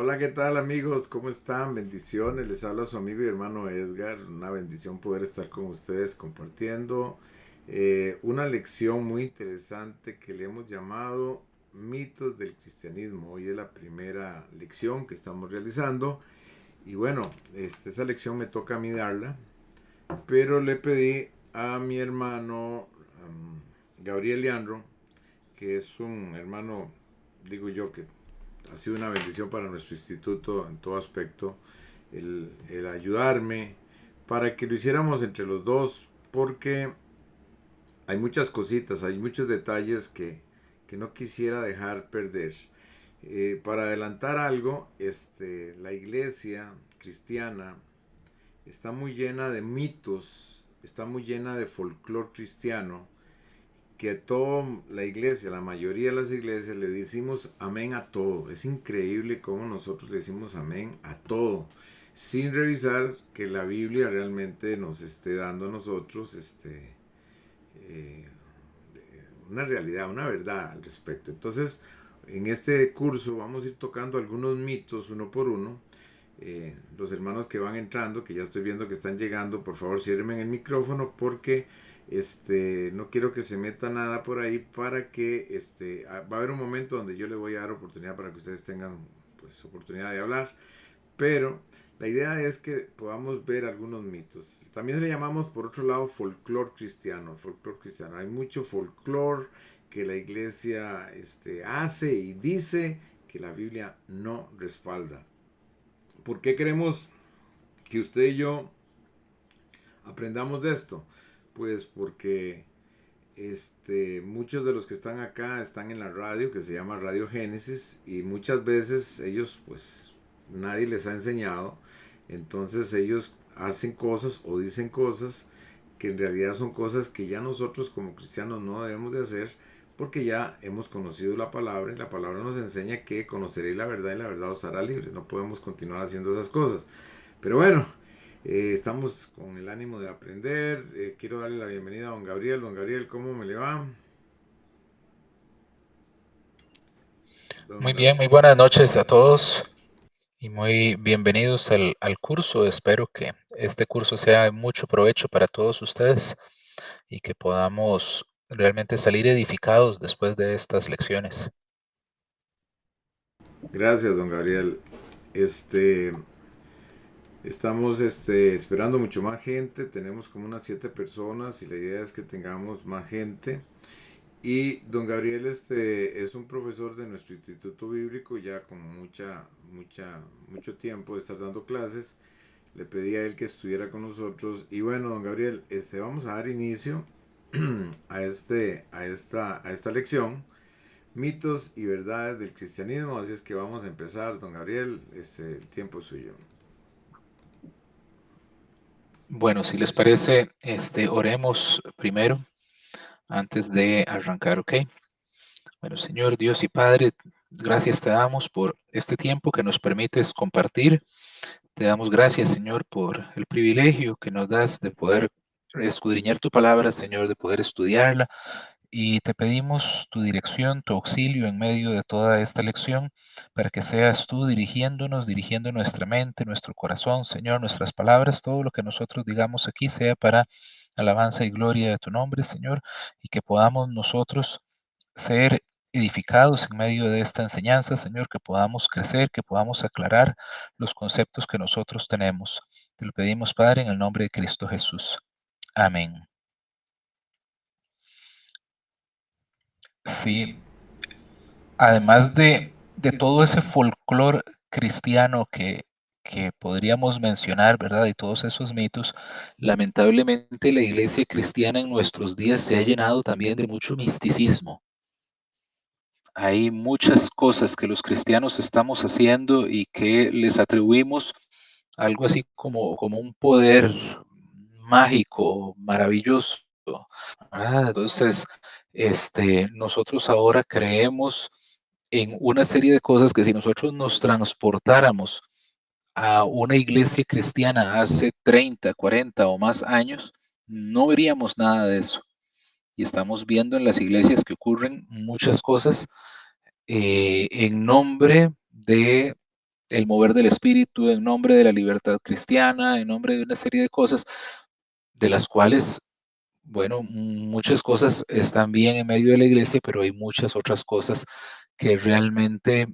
Hola, ¿qué tal amigos? ¿Cómo están? Bendiciones. Les habla su amigo y hermano Edgar. Una bendición poder estar con ustedes compartiendo una lección muy interesante que le hemos llamado Mitos del Cristianismo. Hoy es la primera lección que estamos realizando y bueno, esa lección me toca a mí darla, pero le pedí a mi hermano Gabriel Leandro, que es un hermano, digo yo, que ha sido una bendición para nuestro instituto en todo aspecto, el ayudarme para que lo hiciéramos entre los dos, porque hay muchas cositas, hay muchos detalles que no quisiera dejar perder. Para adelantar algo, la iglesia cristiana está muy llena de mitos, está muy llena de folclore cristiano, que toda la iglesia, la mayoría de las iglesias le decimos amén a todo. Es increíble cómo nosotros le decimos amén a todo, sin revisar que la Biblia realmente nos esté dando a nosotros eh, una realidad, una verdad al respecto. Entonces, en este curso vamos a ir tocando algunos mitos uno por uno. Los hermanos que van entrando, que ya estoy viendo que están llegando, por favor ciérrenme el micrófono porque no quiero que se meta nada por ahí para que va a haber un momento donde yo le voy a dar oportunidad para que ustedes tengan pues oportunidad de hablar, pero la idea es que podamos ver algunos mitos. También le llamamos por otro lado folclore cristiano. Folclore cristiano. Hay mucho folclore que la iglesia hace y dice que la Biblia no respalda. ¿Por qué queremos que usted y yo aprendamos de esto? Pues porque muchos de los que están acá están en la radio que se llama Radio Génesis y muchas veces ellos pues nadie les ha enseñado, entonces ellos hacen cosas o dicen cosas que en realidad son cosas que ya nosotros como cristianos no debemos de hacer porque ya hemos conocido la palabra y la palabra nos enseña que conoceréis la verdad y la verdad os hará libre. No podemos continuar haciendo esas cosas. Pero bueno, estamos con el ánimo de aprender. Quiero darle la bienvenida a don Gabriel. Don Gabriel, ¿cómo me le va? Don Muy Gab- bien, muy buenas noches a todos y muy bienvenidos al curso. Espero que este curso sea de mucho provecho para todos ustedes y que podamos realmente salir edificados después de estas lecciones. Gracias, don Gabriel. Este, Estamos esperando mucho más gente. Tenemos como unas 7 personas y la idea es que tengamos más gente. Y don Gabriel es un profesor de nuestro instituto bíblico ya con mucho tiempo de estar dando clases. Le pedí a él que estuviera con nosotros. Y bueno, don Gabriel, vamos a dar inicio a esta lección, mitos y verdades del cristianismo. Así es que vamos a empezar, don Gabriel, el tiempo es suyo. Bueno, si les parece, oremos primero antes de arrancar, ¿ok? Bueno, Señor Dios y Padre, gracias te damos por este tiempo que nos permites compartir. Te damos gracias, Señor, por el privilegio que nos das de poder escudriñar tu palabra, Señor, de poder estudiarla. Y te pedimos tu dirección, tu auxilio en medio de toda esta lección, para que seas tú dirigiéndonos, dirigiendo nuestra mente, nuestro corazón, Señor, nuestras palabras, todo lo que nosotros digamos aquí sea para alabanza y gloria de tu nombre, Señor, y que podamos nosotros ser edificados en medio de esta enseñanza, Señor, que podamos crecer, que podamos aclarar los conceptos que nosotros tenemos. Te lo pedimos, Padre, en el nombre de Cristo Jesús. Amén. Sí, además de todo ese folclore cristiano que podríamos mencionar, ¿verdad? Y todos esos mitos, lamentablemente la iglesia cristiana en nuestros días se ha llenado también de mucho misticismo. Hay muchas cosas que los cristianos estamos haciendo y que les atribuimos algo así como un poder mágico, maravilloso, ¿verdad? Entonces, nosotros ahora creemos en una serie de cosas que si nosotros nos transportáramos a una iglesia cristiana hace 30, 40 o más años, no veríamos nada de eso. Y estamos viendo en las iglesias que ocurren muchas cosas en nombre de el mover del espíritu, en nombre de la libertad cristiana, en nombre de una serie de cosas, de las cuales, bueno, muchas cosas están bien en medio de la iglesia, pero hay muchas otras cosas que realmente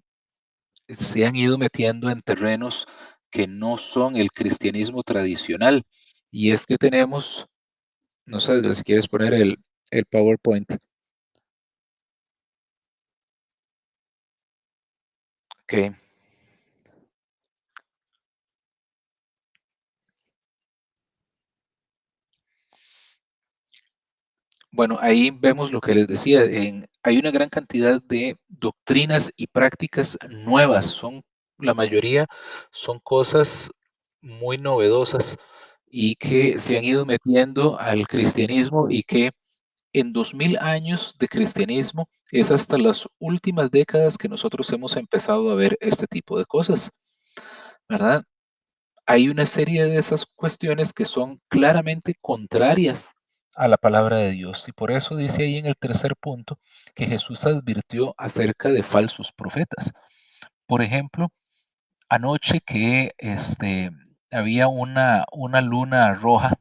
se han ido metiendo en terrenos que no son el cristianismo tradicional. Y es que tenemos, no sé si quieres poner el PowerPoint. Ok. Bueno, ahí vemos lo que les decía, hay una gran cantidad de doctrinas y prácticas nuevas, la mayoría son cosas muy novedosas y que se han ido metiendo al cristianismo y que en 2000 años de cristianismo es hasta las últimas décadas que nosotros hemos empezado a ver este tipo de cosas, ¿verdad? Hay una serie de esas cuestiones que son claramente contrarias a la palabra de Dios. Y por eso dice ahí en el tercer punto que Jesús advirtió acerca de falsos profetas. Por ejemplo, anoche que había una luna roja,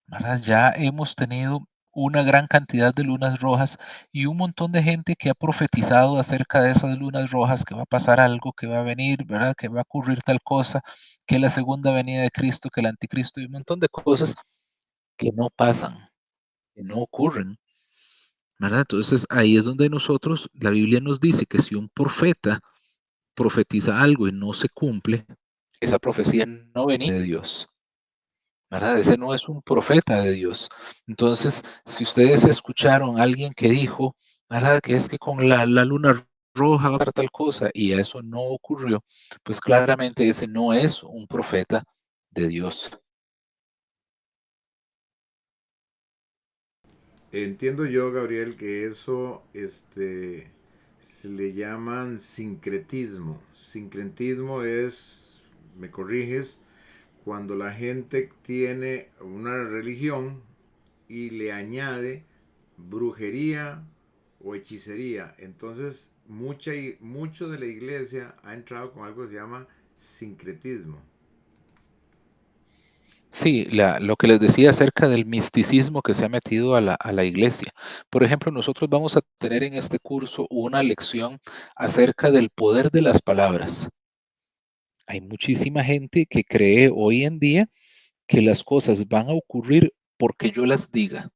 ¿verdad? Ya hemos tenido una gran cantidad de lunas rojas y un montón de gente que ha profetizado acerca de esas lunas rojas, que va a pasar algo, que va a venir, ¿verdad? Que va a ocurrir tal cosa, que la segunda venida de Cristo, que el anticristo y un montón de cosas que no pasan, que no ocurren, ¿verdad? Entonces ahí es donde nosotros, la Biblia nos dice que si un profeta profetiza algo y no se cumple, esa profecía no viene de Dios. ¿Verdad? Ese no es un profeta de Dios. Entonces, si ustedes escucharon a alguien que dijo, ¿verdad? Que es que con la luna roja va a haber tal cosa y eso no ocurrió, pues claramente ese no es un profeta de Dios. Entiendo yo, Gabriel, que eso se le llaman sincretismo. Sincretismo es, me corriges, cuando la gente tiene una religión y le añade brujería o hechicería. Entonces, mucho de la iglesia ha entrado con algo que se llama sincretismo. Sí, lo que les decía acerca del misticismo que se ha metido a la iglesia. Por ejemplo, nosotros vamos a tener en este curso una lección acerca del poder de las palabras. Hay muchísima gente que cree hoy en día que las cosas van a ocurrir porque yo las diga,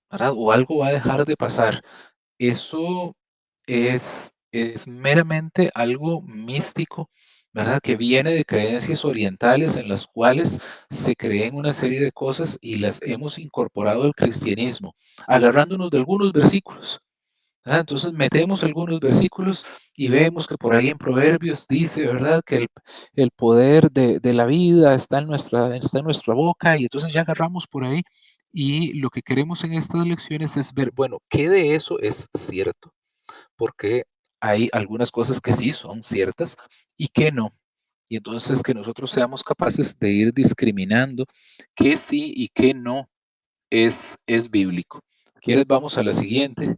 ¿verdad? O algo va a dejar de pasar. Eso es meramente algo místico, ¿verdad? Que viene de creencias orientales en las cuales se creen una serie de cosas y las hemos incorporado al cristianismo, agarrándonos de algunos versículos. Entonces metemos algunos versículos y vemos que por ahí en Proverbios dice, ¿verdad? Que el poder de la vida está en nuestra boca y entonces ya agarramos por ahí y lo que queremos en estas lecciones es ver, bueno, ¿qué de eso es cierto? Porque hay algunas cosas que sí son ciertas y que no. Y entonces que nosotros seamos capaces de ir discriminando qué sí y qué no es bíblico. ¿Quieres? Vamos a la siguiente.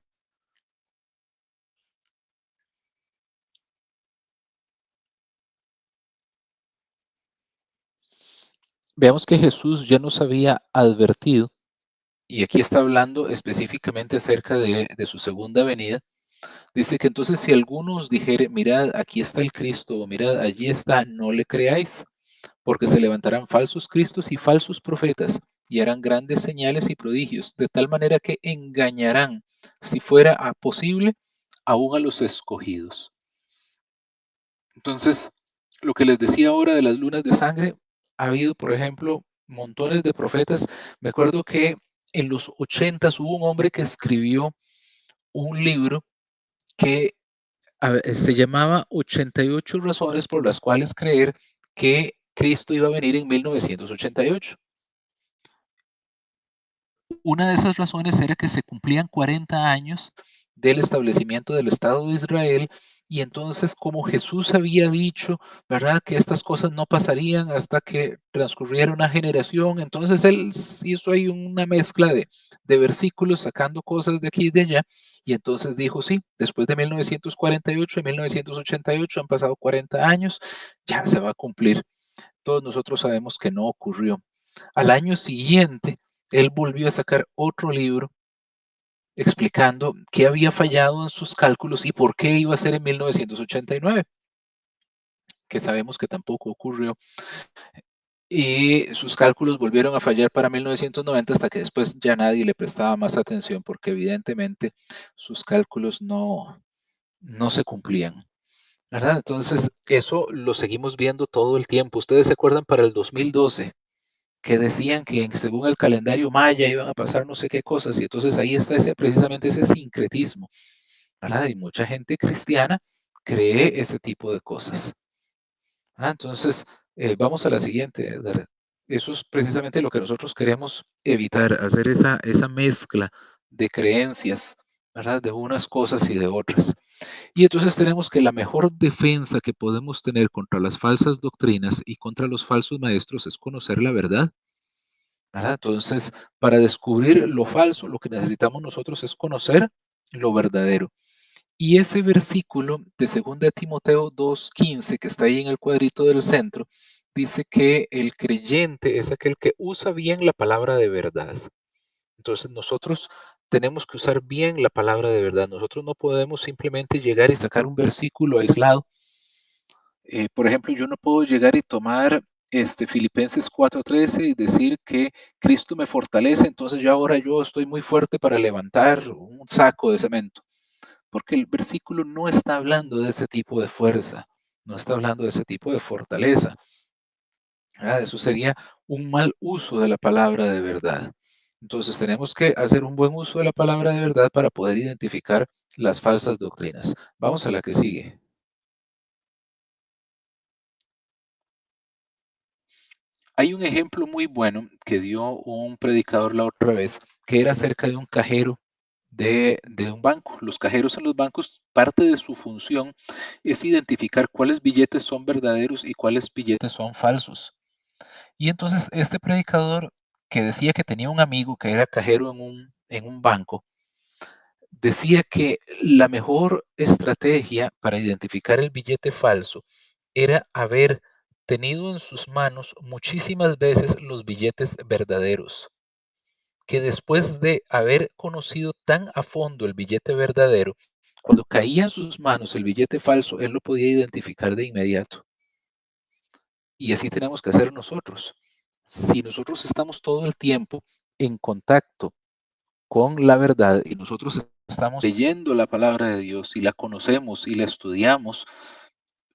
Veamos que Jesús ya nos había advertido, y aquí está hablando específicamente acerca de su segunda venida. Dice que entonces si alguno os dijere, mirad, aquí está el Cristo, o mirad, allí está, no le creáis, porque se levantarán falsos cristos y falsos profetas, y harán grandes señales y prodigios, de tal manera que engañarán, si fuera posible, aún a los escogidos. Entonces, lo que les decía ahora de las lunas de sangre, ha habido, por ejemplo, montones de profetas. Me acuerdo que en los 80 hubo un hombre que escribió un libro que se llamaba 88 razones por las cuales creer que Cristo iba a venir en 1988. Una de esas razones era que se cumplían 40 años del establecimiento del Estado de Israel Y entonces, como Jesús había dicho, ¿verdad? Que estas cosas no pasarían hasta que transcurriera una generación. Entonces él hizo ahí una mezcla de versículos, sacando cosas de aquí y de allá. Y entonces dijo, sí, después de 1948 y 1988 han pasado 40 años, ya se va a cumplir. Todos nosotros sabemos que no ocurrió. Al año siguiente, él volvió a sacar otro libro explicando qué había fallado en sus cálculos y por qué iba a ser en 1989, que sabemos que tampoco ocurrió. Y sus cálculos volvieron a fallar para 1990 hasta que después ya nadie le prestaba más atención porque evidentemente sus cálculos no se cumplían, ¿verdad? Entonces, eso lo seguimos viendo todo el tiempo. Ustedes se acuerdan para el 2012 que decían que según el calendario maya iban a pasar no sé qué cosas, y entonces ahí está precisamente ese sincretismo, ¿verdad? Y mucha gente cristiana cree ese tipo de cosas. Entonces, vamos a la siguiente, Edgar. Eso es precisamente lo que nosotros queremos evitar, hacer esa mezcla de creencias, ¿verdad? De unas cosas y de otras. Y entonces tenemos que la mejor defensa que podemos tener contra las falsas doctrinas y contra los falsos maestros es conocer la verdad, ¿verdad? Entonces, para descubrir lo falso, lo que necesitamos nosotros es conocer lo verdadero. Y ese versículo de 2 Timoteo 2:15, que está ahí en el cuadrito del centro, dice que el creyente es aquel que usa bien la palabra de verdad. Entonces nosotros tenemos que usar bien la palabra de verdad. Nosotros no podemos simplemente llegar y sacar un versículo aislado. Por ejemplo, yo no puedo llegar y tomar Filipenses 4:13 y decir que Cristo me fortalece, entonces yo estoy muy fuerte para levantar un saco de cemento, porque el versículo no está hablando de ese tipo de fuerza, no está hablando de ese tipo de fortaleza, ¿verdad? Eso sería un mal uso de la palabra de verdad. Entonces tenemos que hacer un buen uso de la palabra de verdad para poder identificar las falsas doctrinas. Vamos a la que sigue. Hay un ejemplo muy bueno que dio un predicador la otra vez, que era acerca de un cajero de un banco. Los cajeros en los bancos, parte de su función es identificar cuáles billetes son verdaderos y cuáles billetes son falsos. Y entonces este predicador que decía que tenía un amigo que era cajero en un banco, decía que la mejor estrategia para identificar el billete falso era haber tenido en sus manos muchísimas veces los billetes verdaderos, que después de haber conocido tan a fondo el billete verdadero, cuando caía en sus manos el billete falso, él lo podía identificar de inmediato. Y así tenemos que hacer nosotros. Si nosotros estamos todo el tiempo en contacto con la verdad y nosotros estamos leyendo la palabra de Dios y la conocemos y la estudiamos,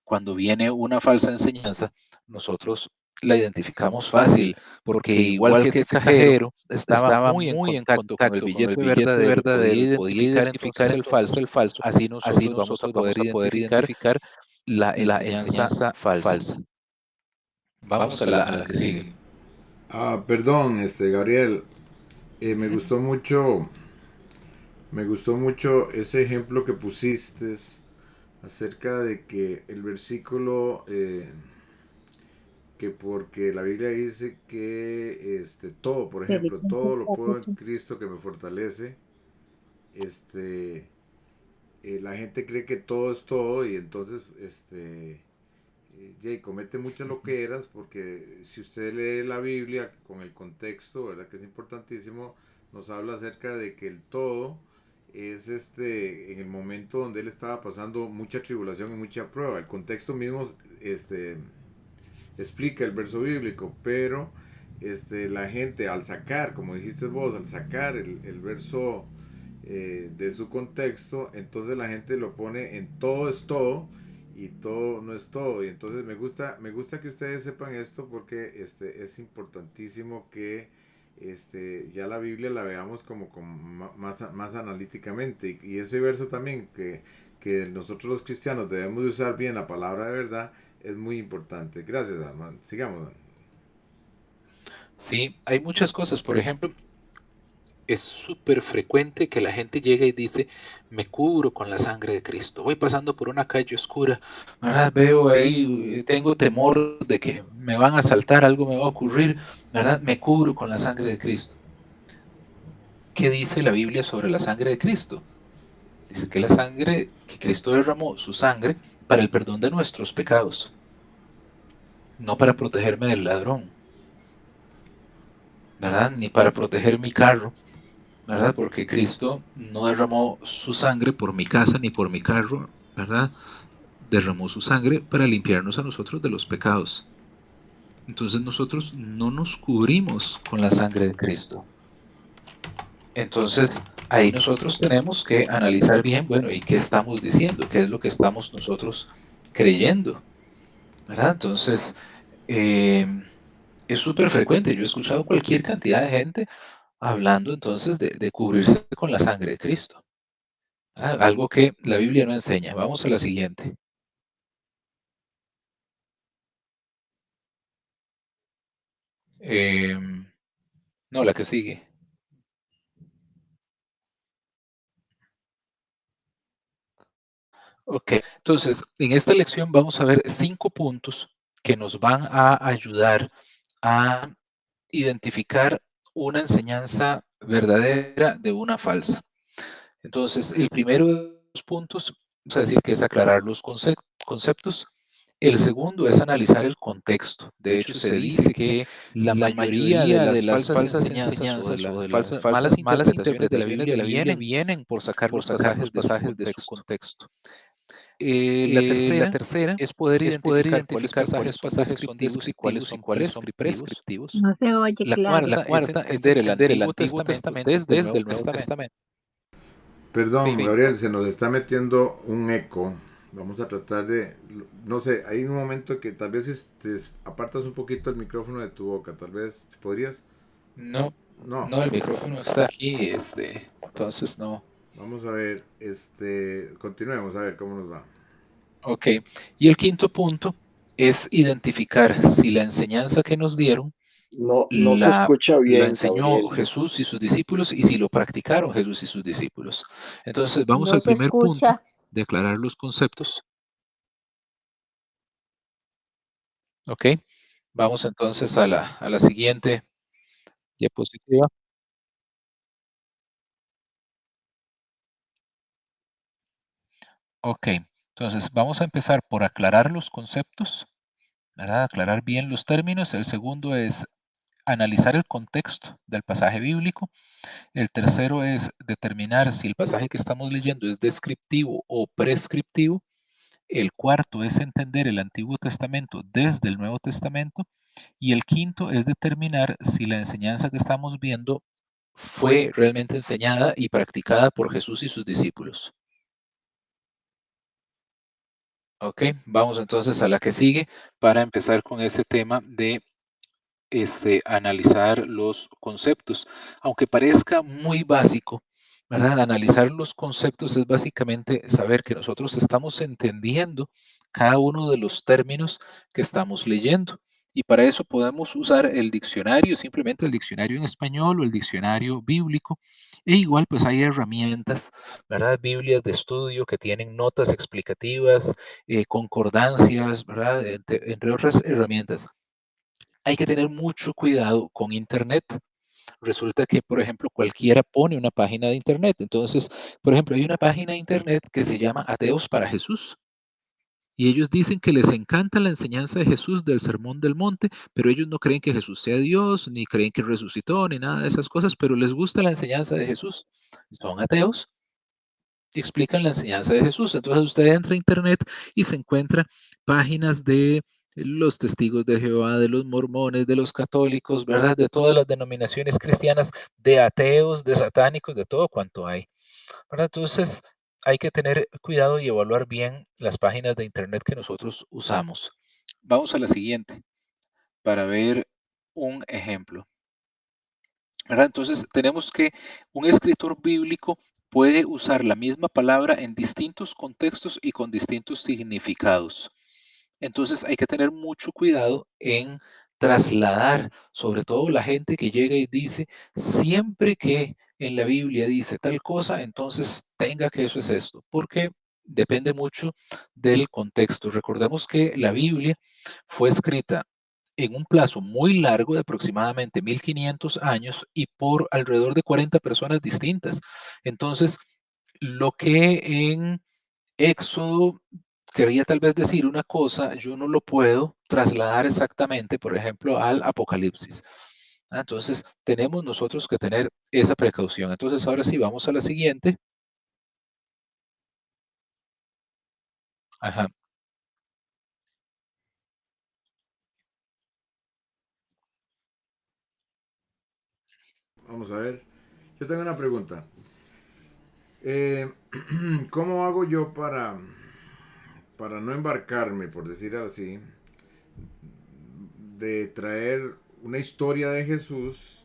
cuando viene una falsa enseñanza, nosotros la identificamos fácil, porque igual que ese cajero estaba muy en contacto con el billete verdadero y podía identificar entonces el falso, así nosotros vamos a poder identificar la enseñanza falsa. Vamos a la que sigue. Perdón, Gabriel, Ujú. me gustó mucho ese ejemplo que pusiste acerca de que el versículo, que porque la Biblia dice que todo, por ejemplo, todo lo puedo en Cristo que me fortalece, este, la gente cree que todo es todo y entonces y comete muchas Ujú. loqueras porque si usted lee la Biblia con el contexto, ¿verdad? Que es importantísimo, nos habla acerca de que el todo es en el momento donde él estaba pasando mucha tribulación y mucha prueba. El contexto mismo explica el verso bíblico, pero la gente al sacar, como dijiste vos, al sacar el verso de su contexto, entonces la gente lo pone en todo es todo y todo no es todo. Y entonces me gusta que ustedes sepan esto porque es importantísimo que ya la Biblia la veamos como más analíticamente. Y ese verso también que nosotros los cristianos debemos de usar bien la palabra de verdad es muy importante. Gracias, Armando. Sigamos. Sí, hay muchas cosas. Por ejemplo, es súper frecuente que la gente llegue y dice, me cubro con la sangre de Cristo. Voy pasando por una calle oscura, ¿verdad? Veo ahí, tengo temor de que me van a asaltar, algo me va a ocurrir, ¿verdad? Me cubro con la sangre de Cristo. ¿Qué dice la Biblia sobre la sangre de Cristo? Dice que la sangre, que Cristo derramó su sangre para el perdón de nuestros pecados, no para protegerme del ladrón, ¿verdad? Ni para proteger mi carro, ¿verdad? Porque Cristo no derramó su sangre por mi casa ni por mi carro, ¿verdad? Derramó su sangre para limpiarnos a nosotros de los pecados. Entonces nosotros no nos cubrimos con la sangre de Cristo. Entonces ahí nosotros tenemos que analizar bien, bueno, ¿y qué estamos diciendo? ¿Qué es lo que estamos nosotros creyendo? ¿Verdad? Entonces, eh, es súper frecuente. Yo he escuchado cualquier cantidad de gente hablando entonces de cubrirse con la sangre de Cristo. Algo que la Biblia no enseña. Vamos a la siguiente. No, la que sigue. Ok, entonces en esta lección vamos a ver 5 puntos que nos van a ayudar a identificar una enseñanza verdadera de una falsa. Entonces, el primero de los puntos, vamos a decir que es aclarar los conceptos. El segundo es analizar el contexto. De hecho, se dice que la mayoría de las falsas enseñanzas o de las malas interpretaciones de la Biblia vienen por sacar los pasajes de su contexto. La La tercera tercera es poder es poder identificar cuáles identificar pasajes cuáles son pasajes son descriptivos y cuáles descriptivos y son cuáles son prescriptivos. prescriptivos. No se oye La claro. cuarta es entender el Antiguo Testamento desde el Nuevo Testamento. Testamento. Perdón, Sí. Gabriel, se nos está metiendo un eco. Vamos a tratar de, no sé, hay un momento que tal vez apartas un poquito el micrófono de tu boca, tal vez, ¿podrías? No, No, no, el micrófono está aquí, entonces no. vamos a ver, continuemos a ver cómo nos va. Ok, y el quinto punto es identificar si la enseñanza que nos dieron No se la, escucha la bien, enseñó Gabriel. Jesús y sus discípulos y si lo practicaron Jesús y sus discípulos. Entonces vamos No al se primer punto, escucha. declarar los conceptos. Ok, vamos entonces a la siguiente diapositiva. Ok, entonces vamos a empezar por aclarar los conceptos, ¿verdad? Aclarar bien los términos. El segundo es analizar el contexto del pasaje bíblico. El tercero es determinar si el pasaje que estamos leyendo es descriptivo o prescriptivo. El cuarto es entender el Antiguo Testamento desde el Nuevo Testamento. Y el quinto es determinar si la enseñanza que estamos viendo fue realmente enseñada y practicada por Jesús y sus discípulos. Ok, vamos entonces a la que sigue para empezar con ese tema de analizar los conceptos. Aunque parezca muy básico, ¿verdad? Analizar los conceptos es básicamente saber que nosotros estamos entendiendo cada uno de los términos que estamos leyendo. Y para eso podemos usar el diccionario, simplemente el diccionario en español o el diccionario bíblico. E igual pues hay herramientas, ¿verdad? Biblias de estudio que tienen notas explicativas, concordancias, ¿verdad? Entre otras herramientas. Hay que tener mucho cuidado con Internet. Resulta que, por ejemplo, cualquiera pone una página de Internet. Entonces, por ejemplo, hay una página de Internet que se llama Ateos para Jesús. Y ellos dicen que les encanta la enseñanza de Jesús del Sermón del Monte, pero ellos no creen que Jesús sea Dios, ni creen que resucitó, ni nada de esas cosas, pero les gusta la enseñanza de Jesús. Son ateos y explican la enseñanza de Jesús. Entonces usted entra a internet y se encuentra páginas de los testigos de Jehová, de los mormones, de los católicos, ¿verdad? De todas las denominaciones cristianas, de ateos, de satánicos, de todo cuanto hay, ¿verdad? Entonces hay que tener cuidado y evaluar bien las páginas de internet que nosotros usamos. Vamos a la siguiente para ver un ejemplo. ¿Verdad? Entonces tenemos que un escritor bíblico puede usar la misma palabra en distintos contextos y con distintos significados. Entonces hay que tener mucho cuidado en trasladar, sobre todo la gente que llega y dice, siempre que en la Biblia dice tal cosa, entonces tenga que eso es esto, porque depende mucho del contexto. Recordemos que la Biblia fue escrita en un plazo muy largo de aproximadamente 1500 años y por alrededor de 40 personas distintas. Entonces, lo que en Éxodo quería tal vez decir una cosa, yo no lo puedo trasladar exactamente, por ejemplo, al Apocalipsis. Entonces, tenemos nosotros que tener esa precaución. Entonces, ahora sí, vamos a la siguiente. Ajá. Vamos a ver. Yo tengo una pregunta. Eh, ¿Cómo hago yo para no embarcarme, por decir así, de traer una historia de Jesús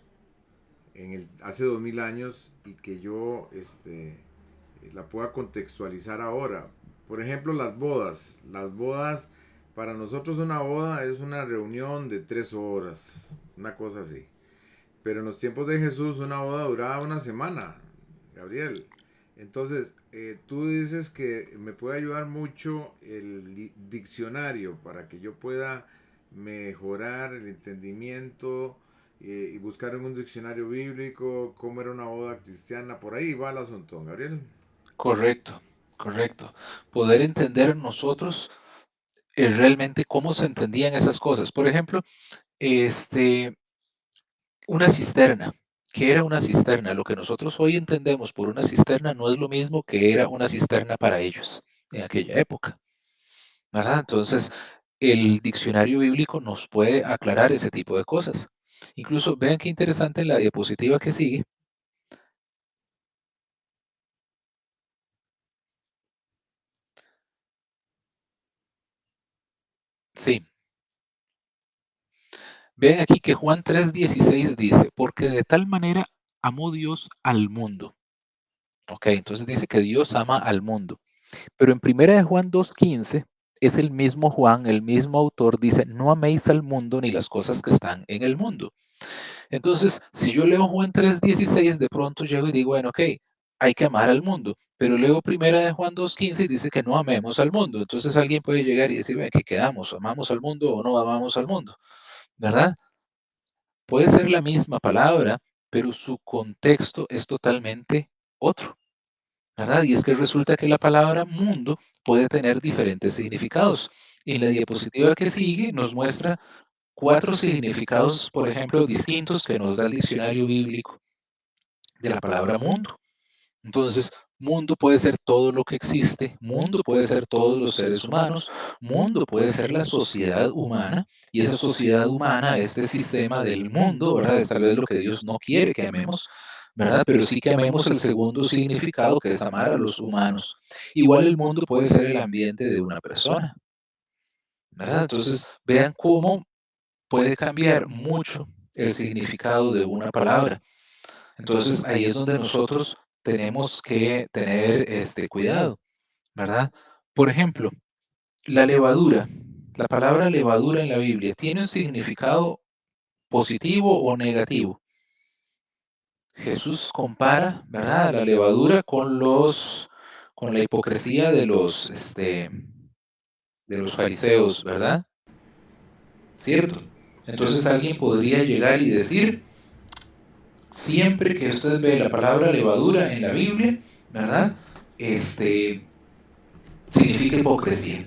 hace 2000 años y que yo la pueda contextualizar ahora? Por ejemplo, las bodas. Las bodas, para nosotros una boda es una reunión de 3 horas, una cosa así. Pero en los tiempos de Jesús una boda duraba una semana, Gabriel. Entonces, tú dices que me puede ayudar mucho el diccionario para que yo pueda mejorar el entendimiento y buscar en un diccionario bíblico cómo era una boda cristiana. Por ahí va el asunto, Gabriel. Correcto, correcto. Poder entender nosotros realmente cómo se entendían esas cosas. Por ejemplo, este, una cisterna. ¿Qué era una cisterna? Lo que nosotros hoy entendemos por una cisterna no es lo mismo que era una cisterna para ellos en aquella época, ¿verdad? Entonces, el diccionario bíblico nos puede aclarar ese tipo de cosas. Incluso vean qué interesante en la diapositiva que sigue. Sí, vean aquí que Juan 3:16 dice, porque de tal manera amó Dios al mundo. Ok, entonces dice que Dios ama al mundo. Pero en primera de Juan 2:15 es el mismo Juan, el mismo autor, dice, no améis al mundo ni las cosas que están en el mundo. Entonces, si yo leo Juan 3:16, de pronto llego y digo, bueno, ok, hay que amar al mundo. Pero leo primera de Juan 2:15 y dice que no amemos al mundo. Entonces alguien puede llegar y decir, bueno, ¿qué quedamos? ¿Amamos al mundo o no amamos al mundo? ¿Verdad? Puede ser la misma palabra, pero su contexto es totalmente otro. ¿Verdad? Y es que resulta que la palabra mundo puede tener diferentes significados. En la diapositiva que sigue nos muestra 4 significados, por ejemplo, distintos que nos da el diccionario bíblico de la palabra mundo. Entonces, mundo puede ser todo lo que existe, mundo puede ser todos los seres humanos, mundo puede ser la sociedad humana, y esa sociedad humana, este sistema del mundo, ¿verdad? Es tal vez lo que Dios no quiere que amemos, ¿verdad? Pero sí que amemos el segundo significado, que es amar a los humanos. Igual el mundo puede ser el ambiente de una persona, ¿verdad? Entonces, vean cómo puede cambiar mucho el significado de una palabra. Entonces, ahí es donde nosotros tenemos que tener este cuidado, ¿verdad? Por ejemplo, la levadura. La palabra levadura en la Biblia tiene un significado positivo o negativo. Jesús compara, ¿verdad? La levadura con la hipocresía de los fariseos, ¿verdad? ¿Cierto? Entonces alguien podría llegar y decir, siempre que usted ve la palabra levadura en la Biblia, ¿verdad? Este significa hipocresía.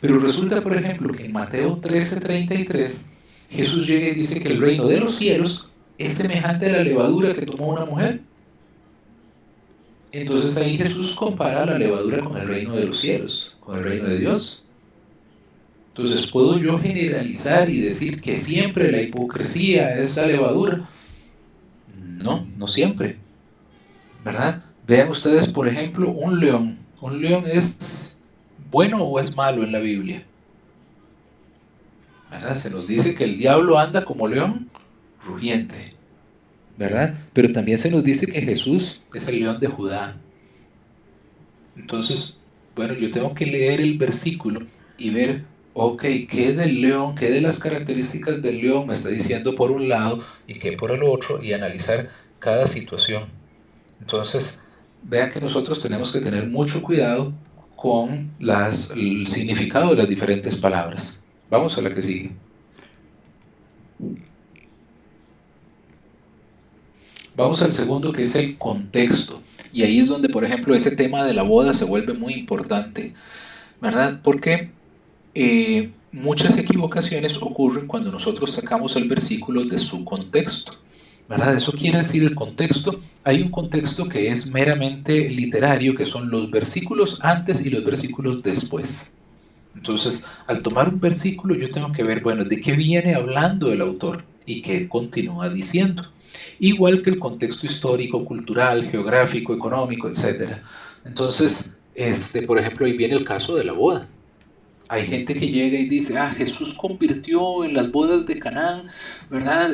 Pero resulta, por ejemplo, que en Mateo 13:33, Jesús llega y dice que el reino de los cielos es semejante a la levadura que tomó una mujer. Entonces ahí Jesús compara la levadura con el reino de los cielos, con el reino de Dios. Entonces, ¿puedo yo generalizar y decir que siempre la hipocresía es la levadura? No, no siempre, ¿verdad? Vean ustedes, por ejemplo, un león. ¿Un león es bueno o es malo en la Biblia? ¿Verdad? Se nos dice que el diablo anda como león rugiente, ¿verdad? Pero también se nos dice que Jesús es el león de Judá. Entonces, bueno, yo tengo que leer el versículo y ver, ok, qué del león, qué de las características del león me está diciendo por un lado y qué por el otro, y analizar cada situación. Entonces, vean que nosotros tenemos que tener mucho cuidado con el significado de las diferentes palabras. Vamos a la que sigue. Vamos al segundo, que es el contexto. Y ahí es donde, por ejemplo, ese tema de la boda se vuelve muy importante, ¿verdad? Porque muchas equivocaciones ocurren cuando nosotros sacamos el versículo de su contexto, ¿verdad? Eso quiere decir el contexto. Hay un contexto que es meramente literario, que son los versículos antes y los versículos después. Entonces, al tomar un versículo, yo tengo que ver, bueno, de qué viene hablando el autor y qué continúa diciendo. Igual que el contexto histórico, cultural, geográfico, económico, etcétera. Entonces, por ejemplo, ahí viene el caso de la boda. Hay gente que llega y dice, Jesús convirtió en las bodas de Canaán, ¿verdad?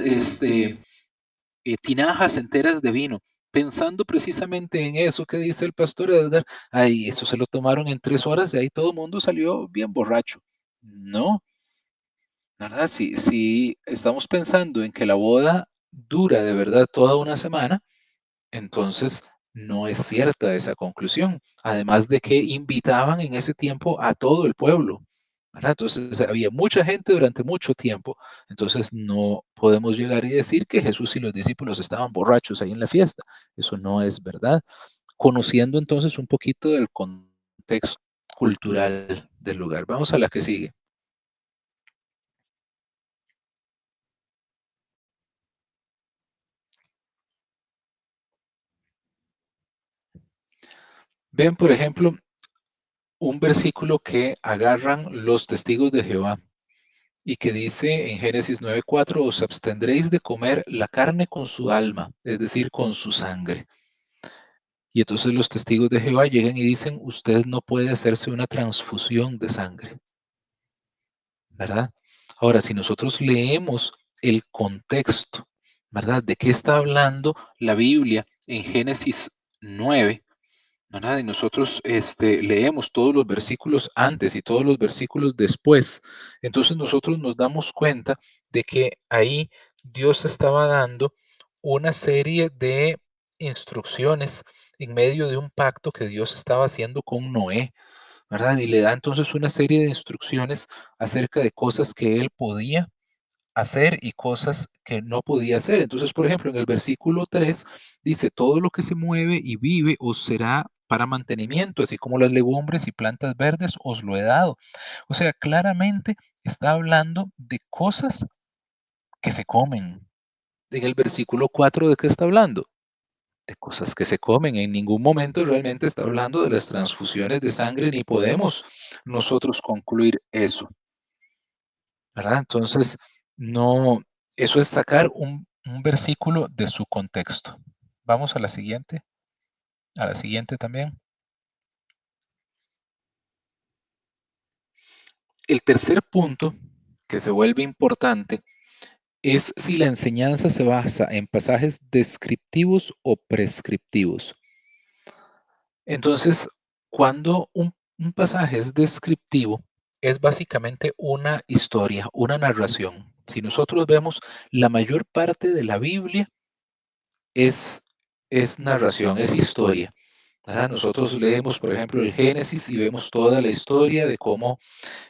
Tinajas enteras de vino. Pensando precisamente en eso que dice el pastor Edgar, eso se lo tomaron en 3 horas y ahí todo el mundo salió bien borracho. No, ¿verdad? Si estamos pensando en que la boda dura de verdad toda una semana, entonces no es cierta esa conclusión. Además de que invitaban en ese tiempo a todo el pueblo, ¿verdad? Entonces había mucha gente durante mucho tiempo. Entonces no podemos llegar y decir que Jesús y los discípulos estaban borrachos ahí en la fiesta. Eso no es verdad. Conociendo entonces un poquito del contexto cultural del lugar. Vamos a la que sigue. Vean, por ejemplo, un versículo que agarran los testigos de Jehová y que dice en Génesis 9:4, os abstendréis de comer la carne con su alma, es decir, con su sangre. Y entonces los testigos de Jehová llegan y dicen, usted no puede hacerse una transfusión de sangre, ¿verdad? Ahora, si nosotros leemos el contexto, ¿verdad? ¿De qué está hablando la Biblia en Génesis 9? ¿Verdad? Y nosotros leemos todos los versículos antes y todos los versículos después. Entonces nosotros nos damos cuenta de que ahí Dios estaba dando una serie de instrucciones en medio de un pacto que Dios estaba haciendo con Noé, ¿verdad? Y le da entonces una serie de instrucciones acerca de cosas que él podía hacer y cosas que no podía hacer. Entonces, por ejemplo, en el versículo 3 dice, todo lo que se mueve y vive os será para mantenimiento, así como las legumbres y plantas verdes os lo he dado. O sea, claramente está hablando de cosas que se comen. En el versículo 4, ¿de qué está hablando? De cosas que se comen. En ningún momento realmente está hablando de las transfusiones de sangre, ni podemos nosotros concluir eso. ¿Verdad? Entonces, no, eso es sacar un versículo de su contexto. Vamos a la siguiente también. El tercer punto que se vuelve importante es si la enseñanza se basa en pasajes descriptivos o prescriptivos. Entonces, cuando un pasaje es descriptivo, es básicamente una historia, una narración. Si nosotros vemos la mayor parte de la Biblia, es, es narración, es historia. ¿Verdad? Nosotros leemos, por ejemplo, el Génesis y vemos toda la historia de cómo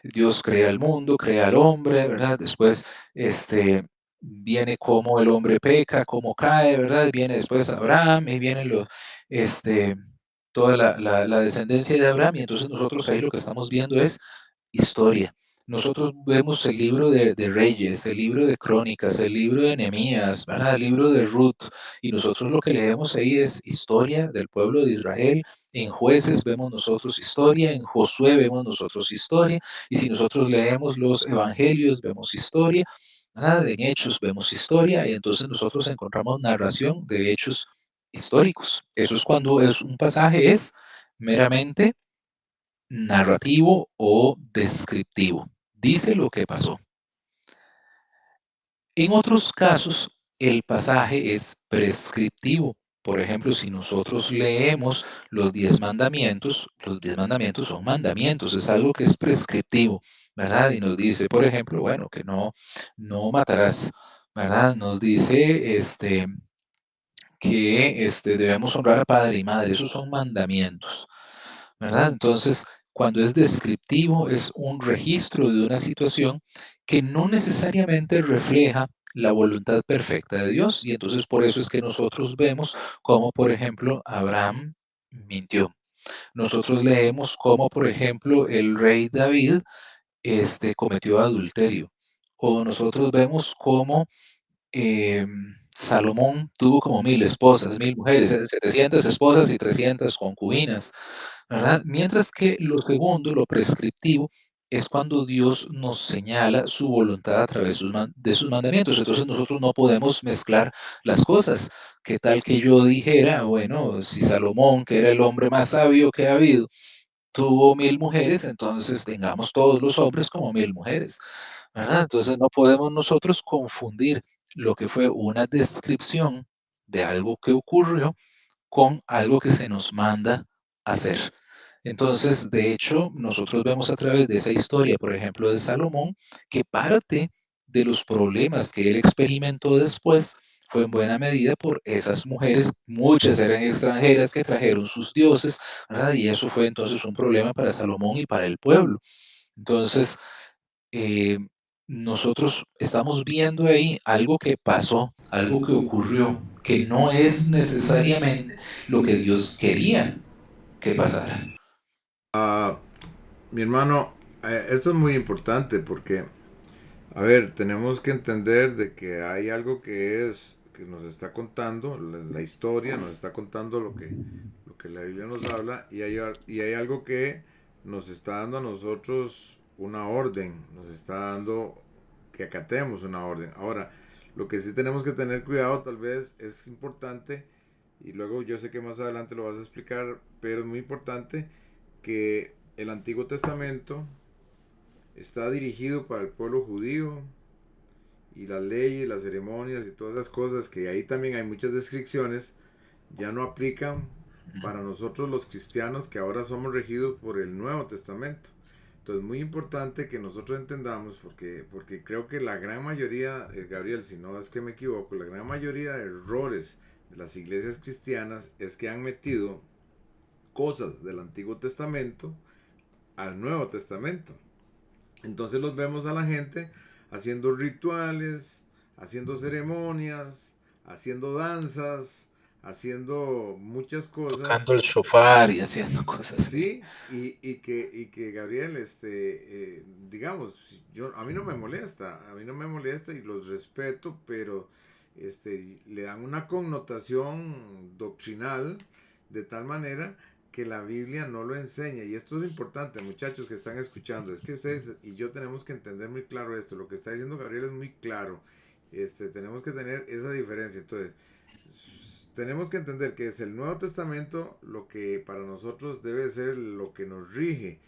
Dios crea el mundo, crea al hombre, ¿verdad? Después, viene cómo el hombre peca, cómo cae, ¿verdad? Viene después Abraham y viene este, toda la descendencia de Abraham y entonces nosotros ahí lo que estamos viendo es historia. Nosotros vemos el libro de Reyes, el libro de Crónicas, el libro de Nehemías, ¿verdad? El libro de Ruth, y nosotros lo que leemos ahí es historia del pueblo de Israel. En Jueces vemos nosotros historia, en Josué vemos nosotros historia, y si nosotros leemos los evangelios vemos historia, ¿verdad? En Hechos vemos historia, y entonces nosotros encontramos narración de hechos históricos. Eso es cuando es un pasaje es meramente narrativo o descriptivo. Dice lo que pasó. En otros casos, el pasaje es prescriptivo. Por ejemplo, si nosotros leemos los 10 mandamientos son mandamientos, es algo que es prescriptivo, ¿verdad? Y nos dice, por ejemplo, bueno, que no matarás, ¿verdad? Nos dice, que debemos honrar a padre y madre. Esos son mandamientos, ¿verdad? Entonces, cuando es descriptivo, es un registro de una situación que no necesariamente refleja la voluntad perfecta de Dios. Y entonces por eso es que nosotros vemos como, por ejemplo, Abraham mintió. Nosotros leemos como, por ejemplo, el rey David cometió adulterio. O nosotros vemos cómo Salomón tuvo como 1000 esposas, 1000 mujeres, 700 esposas y 300 concubinas, ¿verdad? Mientras que lo segundo, lo prescriptivo, es cuando Dios nos señala su voluntad a través de sus mandamientos. Entonces nosotros no podemos mezclar las cosas. ¿Qué tal que yo dijera, bueno, si Salomón, que era el hombre más sabio que ha habido, tuvo 1000 mujeres, entonces tengamos todos los hombres como 1000 mujeres, ¿verdad? Entonces no podemos nosotros confundir lo que fue una descripción de algo que ocurrió con algo que se nos manda hacer. Entonces, de hecho, nosotros vemos a través de esa historia, por ejemplo, de Salomón, que parte de los problemas que él experimentó después fue en buena medida por esas mujeres, muchas eran extranjeras que trajeron sus dioses, ¿verdad? Y eso fue entonces un problema para Salomón y para el pueblo. Entonces, eh, nosotros estamos viendo ahí algo que pasó, algo que ocurrió, que no es necesariamente lo que Dios quería que pasara. Ah, mi hermano, esto es muy importante porque, a ver, tenemos que entender de que hay algo que nos está contando, la historia nos está contando lo que la Biblia nos habla y hay algo que nos está dando a nosotros una orden, nos está dando que acatemos una orden. Ahora, lo que sí tenemos que tener cuidado tal vez es importante, y luego yo sé que más adelante lo vas a explicar, pero es muy importante que el Antiguo Testamento está dirigido para el pueblo judío y las leyes, las ceremonias y todas las cosas que ahí también hay muchas descripciones, ya no aplican para nosotros los cristianos que ahora somos regidos por el Nuevo Testamento. Entonces, muy importante que nosotros entendamos, porque creo que la gran mayoría, Gabriel, si no es que me equivoco, la gran mayoría de errores de las iglesias cristianas es que han metido cosas del Antiguo Testamento al Nuevo Testamento. Entonces los vemos a la gente haciendo rituales, haciendo ceremonias, haciendo danzas, haciendo muchas cosas. Tocando el shofar y haciendo cosas así. Sí, y que Gabriel, digamos, a mí no me molesta, a mí no me molesta y los respeto, pero le dan una connotación doctrinal de tal manera que la Biblia no lo enseña. Y esto es importante, muchachos que están escuchando, es que ustedes y yo tenemos que entender muy claro esto, lo que está diciendo Gabriel es muy claro, tenemos que tener esa diferencia. Entonces, tenemos que entender que es el Nuevo Testamento lo que para nosotros debe ser lo que nos rige.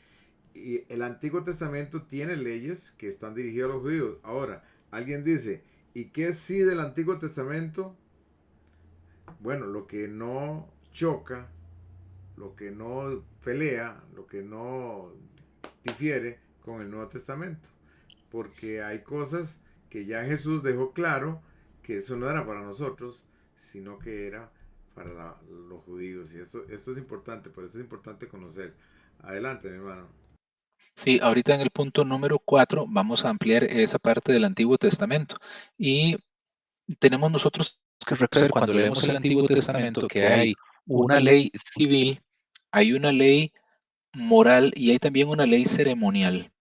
Y el Antiguo Testamento tiene leyes que están dirigidas a los judíos. Ahora, alguien dice, ¿y qué sí del Antiguo Testamento? Bueno, lo que no choca, lo que no pelea, lo que no difiere con el Nuevo Testamento. Porque hay cosas que ya Jesús dejó claro que eso no era para nosotros, sino que era para los judíos. Y esto es importante, por eso es importante conocer. Adelante, mi hermano. Sí, ahorita en el punto número 4 vamos a ampliar esa parte del Antiguo Testamento. Y tenemos nosotros que reconocer cuando leemos el Antiguo Testamento que hay una ley civil, hay una ley moral y hay también una ley ceremonial.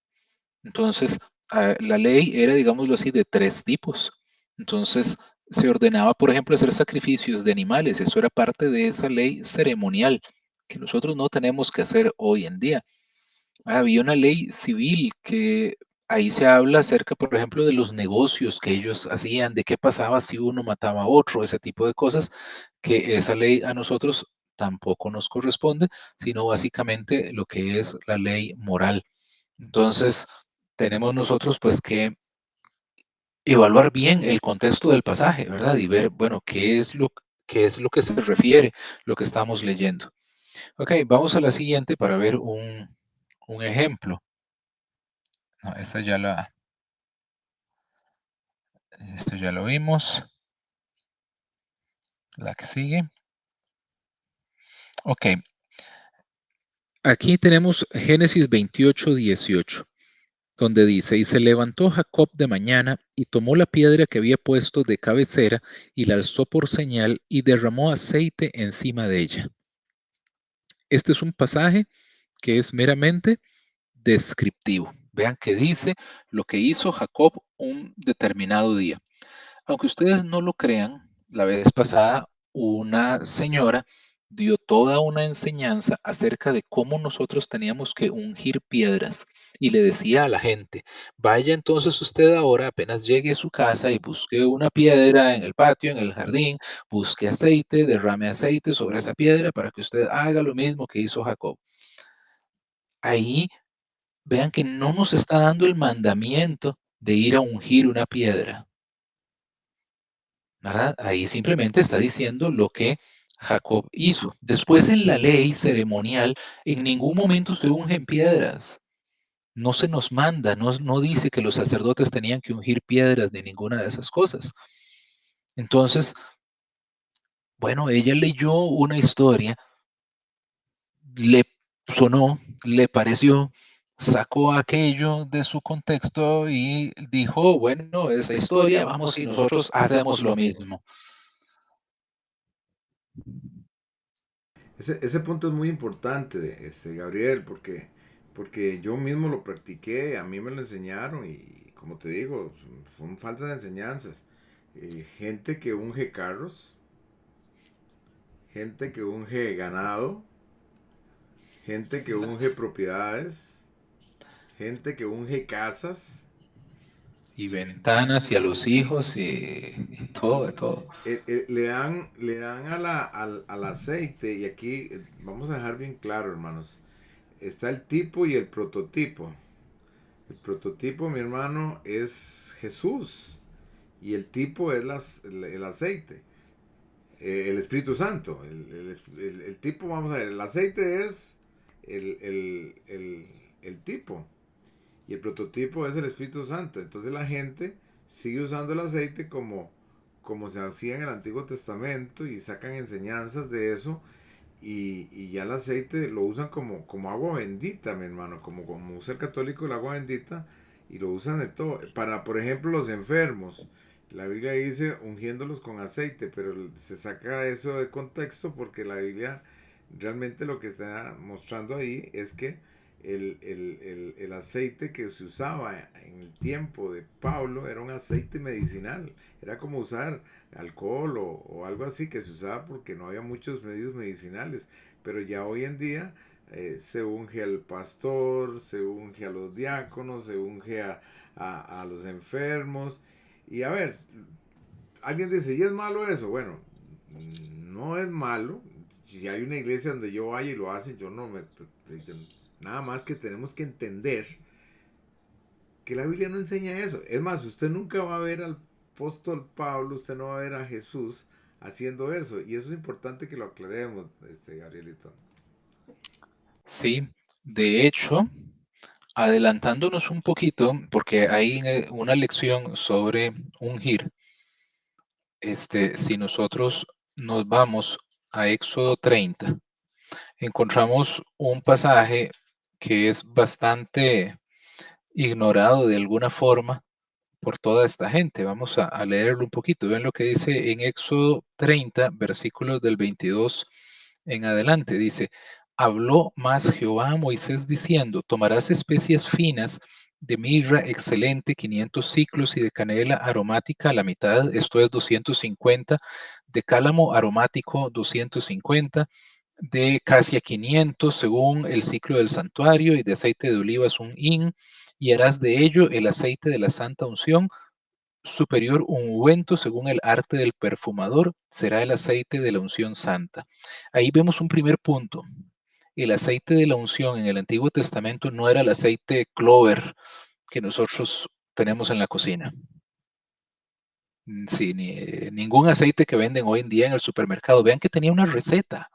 Entonces, la ley era, digámoslo así, de 3 tipos. Entonces, se ordenaba, por ejemplo, hacer sacrificios de animales. Eso era parte de esa ley ceremonial que nosotros no tenemos que hacer hoy en día. Había una ley civil que ahí se habla acerca, por ejemplo, de los negocios que ellos hacían, de qué pasaba si uno mataba a otro, ese tipo de cosas, que esa ley a nosotros tampoco nos corresponde, sino básicamente lo que es la ley moral. Entonces, tenemos nosotros pues que evaluar bien el contexto del pasaje, ¿verdad? Y ver, bueno, qué es lo que se refiere, lo que estamos leyendo. Ok, vamos a la siguiente para ver un ejemplo. No, esto ya lo vimos. La que sigue. Ok. Aquí tenemos Génesis 28, 18, donde dice, y se levantó Jacob de mañana y tomó la piedra que había puesto de cabecera y la alzó por señal y derramó aceite encima de ella. Este es un pasaje que es meramente descriptivo. Vean que dice lo que hizo Jacob un determinado día. Aunque ustedes no lo crean, la vez pasada una señora dio toda una enseñanza acerca de cómo nosotros teníamos que ungir piedras y le decía a la gente, vaya entonces usted ahora, apenas llegue a su casa y busque una piedra en el patio, en el jardín, busque aceite, derrame aceite sobre esa piedra para que usted haga lo mismo que hizo Jacob. Ahí vean que no nos está dando el mandamiento de ir a ungir una piedra, ¿verdad? Ahí simplemente está diciendo lo que Jacob hizo. Después en la ley ceremonial, en ningún momento se ungen piedras. No se nos manda, no dice que los sacerdotes tenían que ungir piedras ni ninguna de esas cosas. Entonces, bueno, ella leyó una historia, le sonó, le pareció, sacó aquello de su contexto y dijo, bueno, esa historia, vamos y nosotros hacemos lo mismo. Ese punto es muy importante, Gabriel, porque yo mismo lo practiqué, a mí me lo enseñaron y como te digo, son faltas de enseñanzas. Gente que unge carros, gente que unge ganado, gente que unge propiedades, gente que unge casas. Y ventanas y a los hijos y todo, de todo. Le dan al aceite y aquí vamos a dejar bien claro, hermanos. Está el tipo y el prototipo. El prototipo, mi hermano, es Jesús y el tipo es el aceite, el Espíritu Santo. El tipo, vamos a ver, el aceite es el, el, el, el tipo y el prototipo es el Espíritu Santo. Entonces la gente sigue usando el aceite como se hacía en el Antiguo Testamento y sacan enseñanzas de eso y ya el aceite lo usan como agua bendita, mi hermano, como usa el católico el agua bendita y lo usan de todo. Para, por ejemplo, los enfermos, la Biblia dice ungiéndolos con aceite, pero se saca eso de contexto porque la Biblia realmente lo que está mostrando ahí es que el aceite que se usaba en el tiempo de Pablo era un aceite medicinal, era como usar alcohol o algo así que se usaba porque no había muchos medios medicinales, pero ya hoy en día se unge al pastor, se unge a los diáconos, se unge a los enfermos. Y a ver, alguien dice, ¿y es malo eso? Bueno, no es malo. Si hay una iglesia donde yo vaya y lo hacen, yo no me... Nada más que tenemos que entender que la Biblia no enseña eso. Es más, usted nunca va a ver al apóstol Pablo, usted no va a ver a Jesús haciendo eso. Y eso es importante que lo aclaremos, Gabrielito. Sí, de hecho, adelantándonos un poquito, porque hay una lección sobre ungir. Si nosotros nos vamos a Éxodo 30, encontramos un pasaje que es bastante ignorado de alguna forma por toda esta gente. Vamos a leerlo un poquito. Ven lo que dice en Éxodo 30, versículos del 22 en adelante. Dice, habló más Jehová a Moisés diciendo, tomarás especias finas de mirra excelente, 500 ciclos, y de canela aromática a la mitad, esto es 250, de cálamo aromático 250, de casia 500 según el ciclo del santuario, y de aceite de olivas un hin, y harás de ello el aceite de la santa unción superior ungüento según el arte del perfumador, será el aceite de la unción santa. Ahí vemos un primer punto. El aceite de la unción en el Antiguo Testamento no era el aceite clover que nosotros tenemos en la cocina. Sí, ningún aceite que venden hoy en día en el supermercado. Vean que tenía una receta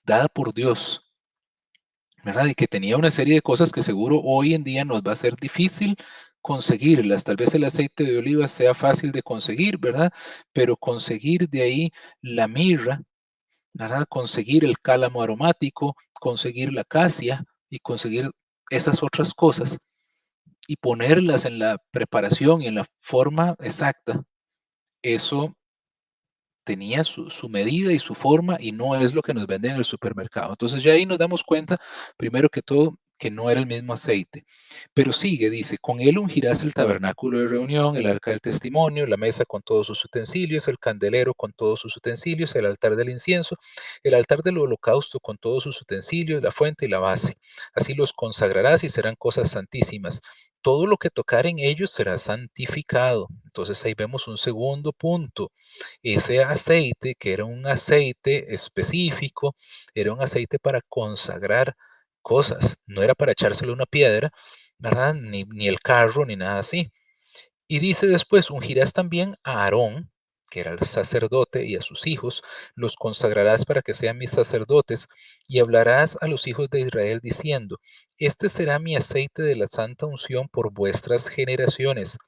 dada por Dios, ¿verdad? Y que tenía una serie de cosas que seguro hoy en día nos va a ser difícil conseguirlas. Tal vez el aceite de oliva sea fácil de conseguir, ¿verdad? Pero conseguir de ahí la mirra, ¿verdad? Conseguir el cálamo aromático, conseguir la acacia y conseguir esas otras cosas y ponerlas en la preparación y en la forma exacta, eso tenía su medida y su forma y no es lo que nos venden en el supermercado. Entonces ya ahí nos damos cuenta, primero que todo, que no era el mismo aceite. Pero sigue, dice, con él ungirás el tabernáculo de reunión, el arca del testimonio, la mesa con todos sus utensilios, el candelero con todos sus utensilios, el altar del incienso, el altar del holocausto con todos sus utensilios, la fuente y la base. Así los consagrarás y serán cosas santísimas. Todo lo que tocar en ellos será santificado. Entonces ahí vemos un segundo punto. Ese aceite, que era un aceite específico, era un aceite para consagrar cosas, no era para echárselo a una piedra, ¿verdad? Ni el carro, ni nada así. Y dice después, ungirás también a Aarón, que era el sacerdote, y a sus hijos, los consagrarás para que sean mis sacerdotes, y hablarás a los hijos de Israel diciendo, este será mi aceite de la santa unción por vuestras generaciones.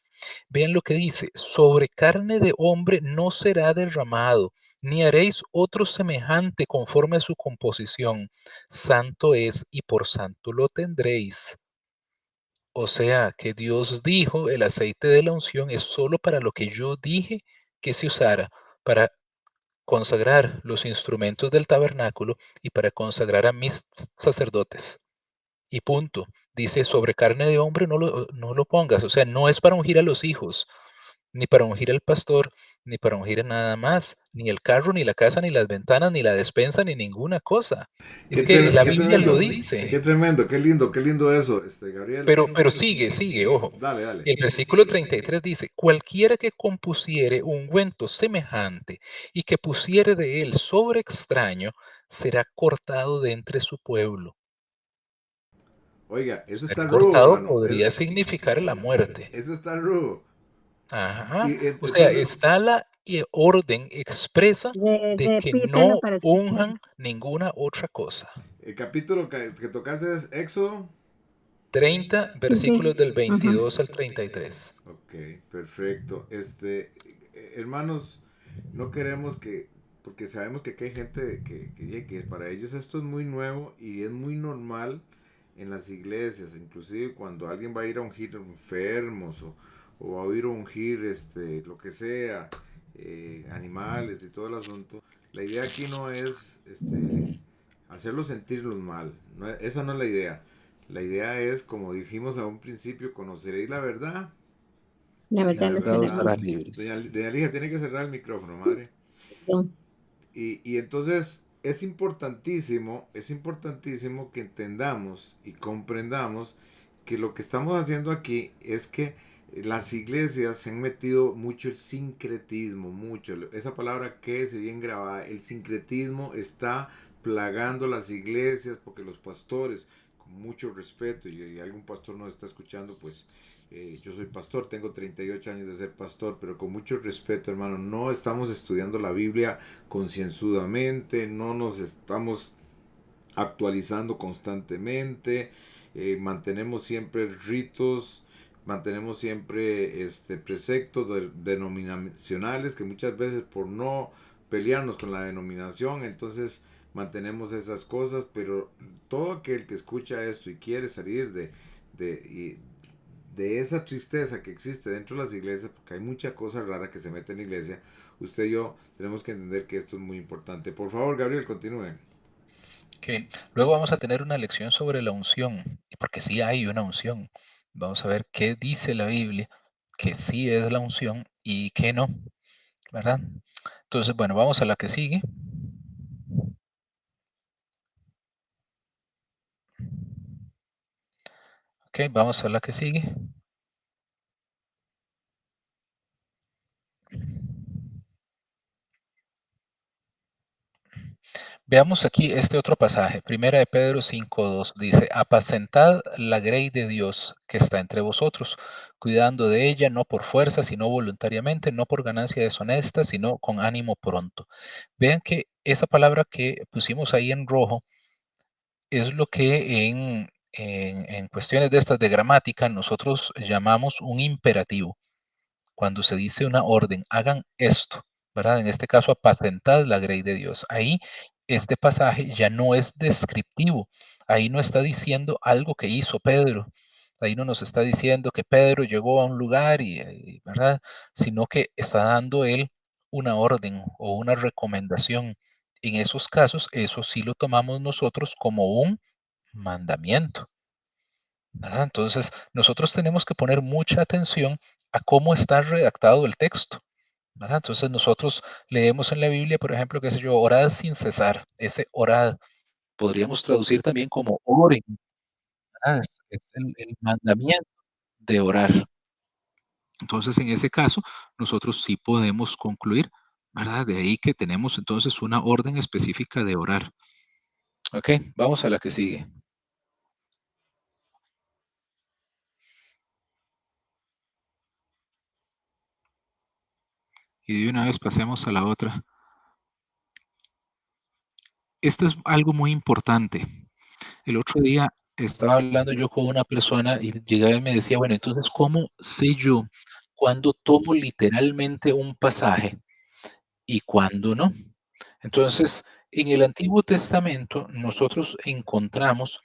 Vean lo que dice, sobre carne de hombre no será derramado, ni haréis otro semejante conforme a su composición. Santo es y por santo lo tendréis. O sea, que Dios dijo, el aceite de la unción es solo para lo que yo dije que se usara, para consagrar los instrumentos del tabernáculo y para consagrar a mis sacerdotes. Y punto. Dice, sobre carne de hombre no lo pongas. O sea, no es para ungir a los hijos, ni para ungir al pastor, ni para ungir a nada más, ni el carro, ni la casa, ni las ventanas, ni la despensa, ni ninguna cosa. Es que la Biblia lo Qué dice. tremendo, qué lindo eso, Gabriel. Pero sigue, ojo. Dale, dale. El versículo 33 dice, cualquiera que compusiere ungüento semejante y que pusiere de él sobre extraño, será cortado de entre su pueblo. Oiga, eso Ser está rudo, cortado hermano. podría significar la muerte. Eso está rudo. Ajá. Y O sea, entonces, está la orden expresa de que Repítelo no para escuchar. unjan ninguna otra cosa. el capítulo que tocaste es Éxodo. 30 Sí. versículos del Ajá. 22 al 33. Ok, perfecto. Hermanos, no queremos porque sabemos que aquí hay gente que para ellos esto es muy nuevo y es muy normal en las iglesias, inclusive cuando alguien va a ir a ungir enfermos o va a ir a ungir lo que sea, animales y todo el asunto. La idea aquí no es hacerlos sentirlos mal, esa no es la idea. La idea es, como dijimos a un principio, conoceréis la verdad. La La verdad los verdad hará os hará libres. libres. Doña Ligia tiene que cerrar el micrófono, madre. Perdón. Y entonces es importantísimo que entendamos y comprendamos que lo que estamos haciendo aquí es que las iglesias se han metido mucho el sincretismo, mucho. Esa palabra que es bien grabada, el sincretismo está plagando las iglesias porque los pastores, con mucho respeto, y algún pastor nos está escuchando, pues yo soy pastor, tengo 38 años de ser pastor, pero con mucho respeto, hermano, no estamos estudiando la Biblia concienzudamente, no nos estamos actualizando constantemente, mantenemos siempre ritos, mantenemos siempre preceptos denominacionales que muchas veces por no pelearnos con la denominación, entonces mantenemos esas cosas, pero todo aquel que escucha esto y quiere salir de esa tristeza que existe dentro de las iglesias, porque hay mucha cosa rara que se mete en la iglesia, usted y yo tenemos que entender que esto es muy importante. Por favor, Gabriel, continúe. Okay. Luego vamos a tener una lección sobre la unción, porque sí hay una unción. Vamos a ver qué dice la Biblia, que sí es la unción y que no, ¿verdad? Entonces, bueno, vamos a la que sigue. Ok, vamos a la que sigue. Veamos aquí este otro pasaje, Primera de Pedro 5:2, dice, apacentad la grey de Dios que está entre vosotros, cuidando de ella no por fuerza, sino voluntariamente, no por ganancia deshonesta, sino con ánimo pronto. Vean que esa palabra que pusimos ahí en rojo es lo que en cuestiones de estas de gramática, nosotros llamamos un imperativo. Cuando se dice una orden, hagan esto, ¿verdad? En este caso, apacentad la grey de Dios. Ahí, este pasaje ya no es descriptivo. Ahí no está diciendo algo que hizo Pedro. Ahí no nos está diciendo que Pedro llegó a un lugar ¿verdad? Sino que está dando él una orden o una recomendación. En esos casos, eso sí lo tomamos nosotros como un mandamiento, ¿verdad? Entonces, nosotros tenemos que poner mucha atención a cómo está redactado el texto, ¿verdad? Entonces, nosotros leemos en la Biblia, por ejemplo, qué sé yo, orad sin cesar. Ese orad podríamos traducir también como oren, ¿verdad? Es el mandamiento de orar. Entonces, en ese caso, nosotros sí podemos concluir, ¿verdad? De ahí que tenemos entonces una orden específica de orar. Ok, vamos a la que sigue. Y de una vez pasemos a la otra. Esto es algo muy importante. El otro día estaba hablando yo con una persona y llegaba y me decía, bueno, entonces, ¿cómo sé yo cuándo tomo literalmente un pasaje y cuándo no? Entonces, en el Antiguo Testamento nosotros encontramos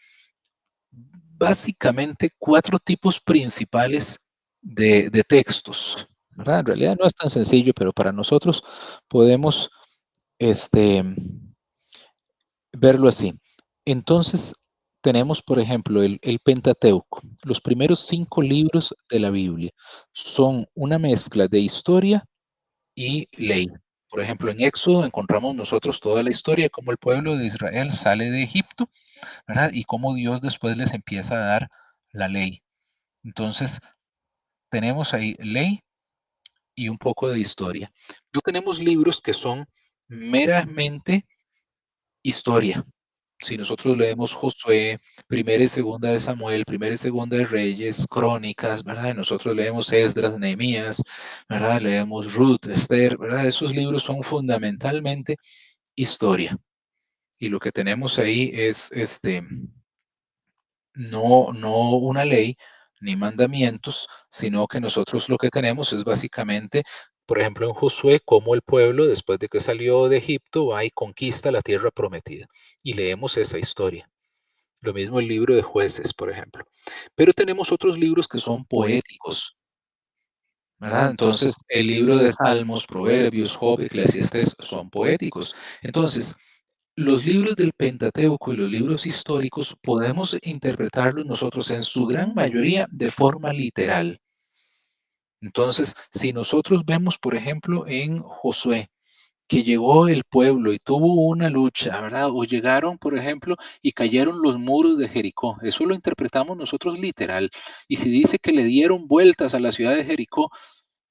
básicamente cuatro tipos principales de textos, ¿verdad? En realidad no es tan sencillo, pero para nosotros podemos este, verlo así. Entonces, tenemos, por ejemplo, el Pentateuco. Los primeros 5 libros de la Biblia son una mezcla de historia y ley. Por ejemplo, en Éxodo encontramos nosotros toda la historia de cómo el pueblo de Israel sale de Egipto, ¿verdad? Y cómo Dios después les empieza a dar la ley. Entonces, tenemos ahí ley y un poco de historia. No tenemos libros que son meramente historia. Si nosotros leemos Josué, primera y segunda de Samuel, primera y segunda de Reyes, Crónicas, ¿verdad? Y nosotros leemos Esdras, Nehemías, ¿verdad? Leemos Ruth, Esther, ¿verdad? Esos libros son fundamentalmente historia. Y lo que tenemos ahí es no una ley ni mandamientos, sino que nosotros lo que tenemos es básicamente, por ejemplo, en Josué, cómo el pueblo, después de que salió de Egipto, va y conquista la tierra prometida. Y leemos esa historia. Lo mismo el libro de Jueces, por ejemplo. Pero tenemos otros libros que son poéticos, ¿verdad? Entonces, el libro de Salmos, Proverbios, Job, Eclesiastés son poéticos. Entonces, los libros del Pentateuco y los libros históricos podemos interpretarlos nosotros en su gran mayoría de forma literal. Entonces, si nosotros vemos, por ejemplo, en Josué, que llegó el pueblo y tuvo una lucha, ¿verdad? O llegaron, por ejemplo, y cayeron los muros de Jericó. Eso lo interpretamos nosotros literal. Y si dice que le dieron vueltas a la ciudad de Jericó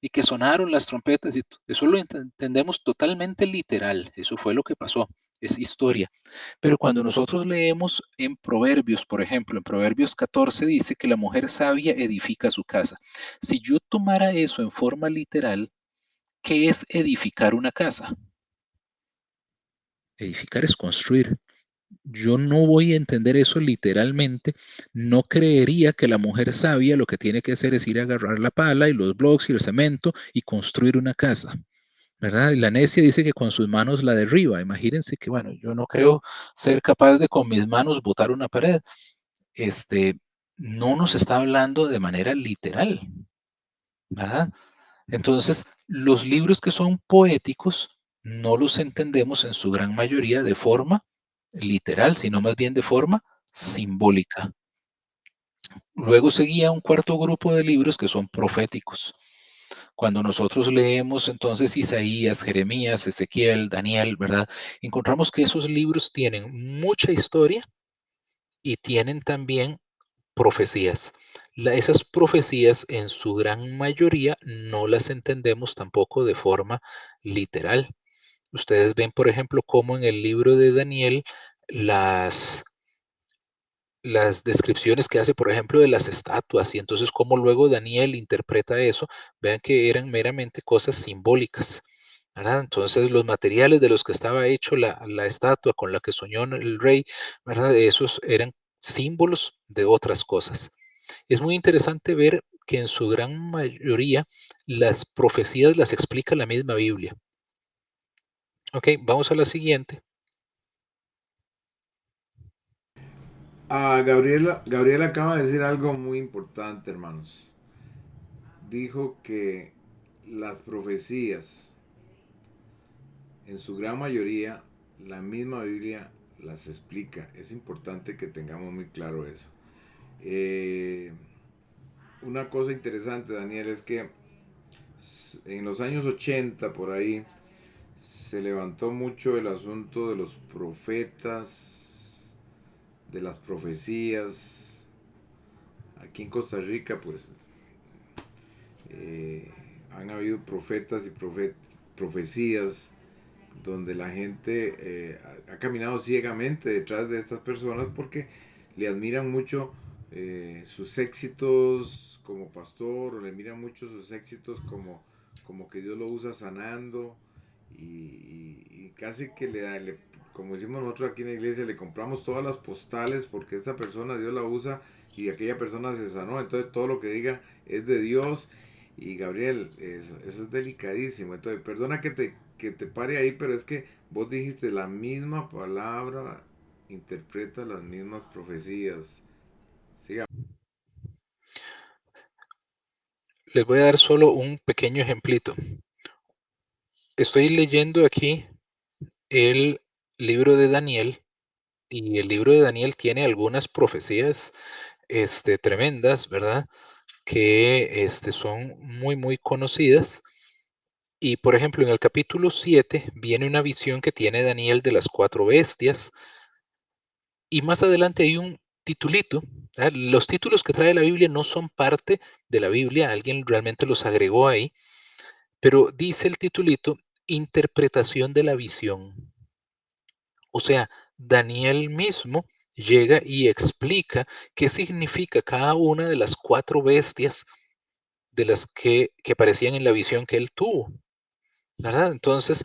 y que sonaron las trompetas, eso lo entendemos totalmente literal. Eso fue lo que pasó. Es historia. Pero cuando nosotros leemos en Proverbios, por ejemplo, en Proverbios 14 dice que la mujer sabia edifica su casa. Si yo tomara eso en forma literal, ¿qué es edificar una casa? Edificar es construir. Yo no voy a entender eso literalmente. No creería que la mujer sabia lo que tiene que hacer es ir a agarrar la pala y los blocks y el cemento y construir una casa, ¿verdad? Y la necia dice que con sus manos la derriba. Imagínense que, bueno, yo no creo ser capaz de con mis manos botar una pared. Este, no nos está hablando de manera literal, ¿verdad? Entonces, los libros que son poéticos no los entendemos en su gran mayoría de forma literal, sino más bien de forma simbólica. Luego seguía un cuarto grupo de libros que son proféticos. Cuando nosotros leemos entonces Isaías, Jeremías, Ezequiel, Daniel, ¿verdad? Encontramos que esos libros tienen mucha historia y tienen también profecías. Esas profecías en su gran mayoría no las entendemos tampoco de forma literal. Ustedes ven, por ejemplo, cómo en el libro de Daniel las descripciones que hace, por ejemplo, de las estatuas y entonces cómo luego Daniel interpreta eso, vean que eran meramente cosas simbólicas, ¿verdad? Entonces los materiales de los que estaba hecho la estatua con la que soñó el rey, ¿verdad? Esos eran símbolos de otras cosas. Es muy interesante ver que en su gran mayoría las profecías las explica la misma Biblia. Ok, vamos a la siguiente. Gabriela acaba de decir algo muy importante, hermanos. Dijo que las profecías, en su gran mayoría, la misma Biblia las explica. Es importante que tengamos muy claro eso. Eh, una cosa interesante, Daniel, es que en los años 80, por ahí, se levantó mucho el asunto de los profetas, de las profecías. Aquí en Costa Rica, pues, han habido profetas y profecías donde la gente ha caminado ciegamente detrás de estas personas porque le admiran mucho sus éxitos como pastor, o le miran mucho sus éxitos como que Dios lo usa sanando, y casi que como decimos nosotros aquí en la iglesia, le compramos todas las postales porque esta persona Dios la usa y aquella persona se sanó, entonces todo lo que diga es de Dios. Y Gabriel, eso es delicadísimo. Entonces, perdona que te pare ahí, pero es que vos dijiste la misma palabra, interpreta las mismas profecías. Siga. Les voy a dar solo un pequeño ejemplito. Estoy leyendo aquí el libro de Daniel y el libro de Daniel tiene algunas profecías tremendas, ¿verdad? Que son muy, muy conocidas. Y por ejemplo, en el capítulo 7 viene una visión que tiene Daniel de las cuatro bestias. Y más adelante hay un titulito. Los títulos que trae la Biblia no son parte de la Biblia, alguien realmente los agregó ahí, pero dice el titulito, interpretación de la visión. O sea, Daniel mismo llega y explica qué significa cada una de las cuatro bestias de las que aparecían en la visión que él tuvo, ¿verdad? Entonces,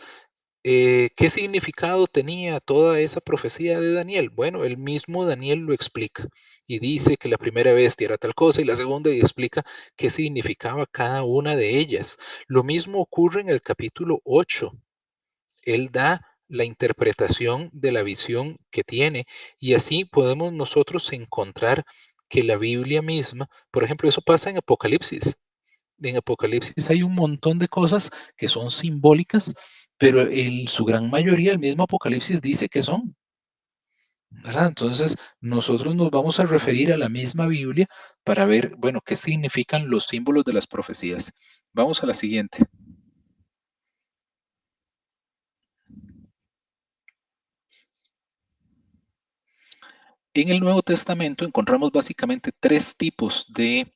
¿qué significado tenía toda esa profecía de Daniel? Bueno, el mismo Daniel lo explica y dice que la primera bestia era tal cosa y la segunda y explica qué significaba cada una de ellas. Lo mismo ocurre en el capítulo 8. Él da la interpretación de la visión que tiene y así podemos nosotros encontrar que la Biblia misma, por ejemplo, eso pasa en Apocalipsis. En Apocalipsis hay un montón de cosas que son simbólicas, pero en su gran mayoría el mismo Apocalipsis dice que son, ¿verdad? Entonces, nosotros nos vamos a referir a la misma Biblia para ver, bueno, qué significan los símbolos de las profecías. Vamos a la siguiente. En el Nuevo Testamento encontramos básicamente tres tipos de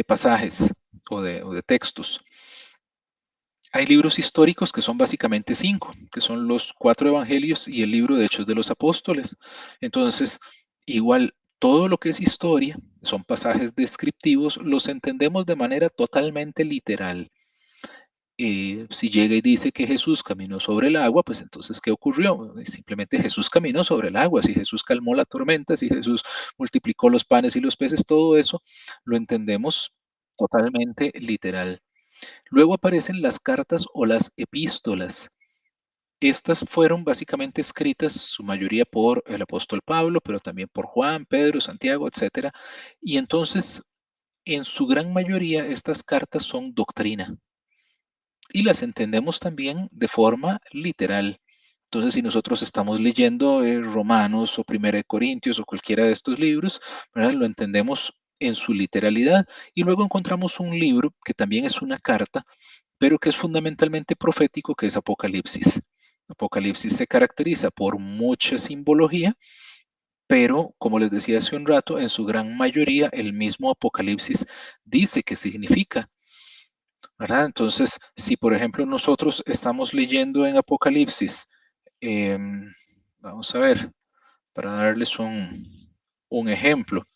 pasajes o de textos. Hay libros históricos que son básicamente cinco, que son los cuatro evangelios y el libro de Hechos de los Apóstoles. Entonces, igual, todo lo que es historia, son pasajes descriptivos, los entendemos de manera totalmente literal. Si llega y dice que Jesús caminó sobre el agua, pues entonces, ¿qué ocurrió? Simplemente Jesús caminó sobre el agua, si Jesús calmó la tormenta, si Jesús multiplicó los panes y los peces, todo eso lo entendemos totalmente literal. Luego aparecen las cartas o las epístolas. Estas fueron básicamente escritas, su mayoría por el apóstol Pablo, pero también por Juan, Pedro, Santiago, etcétera. Y entonces, en su gran mayoría, estas cartas son doctrina y las entendemos también de forma literal. Entonces, si nosotros estamos leyendo Romanos o Primera de Corintios o cualquiera de estos libros, ¿verdad? Lo entendemos en su literalidad. Y luego encontramos un libro que también es una carta, pero que es fundamentalmente profético, que es Apocalipsis. Apocalipsis se caracteriza por mucha simbología, pero como les decía hace un rato, en su gran mayoría el mismo Apocalipsis dice qué significa, ¿verdad? Entonces, si por ejemplo nosotros estamos leyendo en Apocalipsis, vamos a ver, para darles un ejemplo.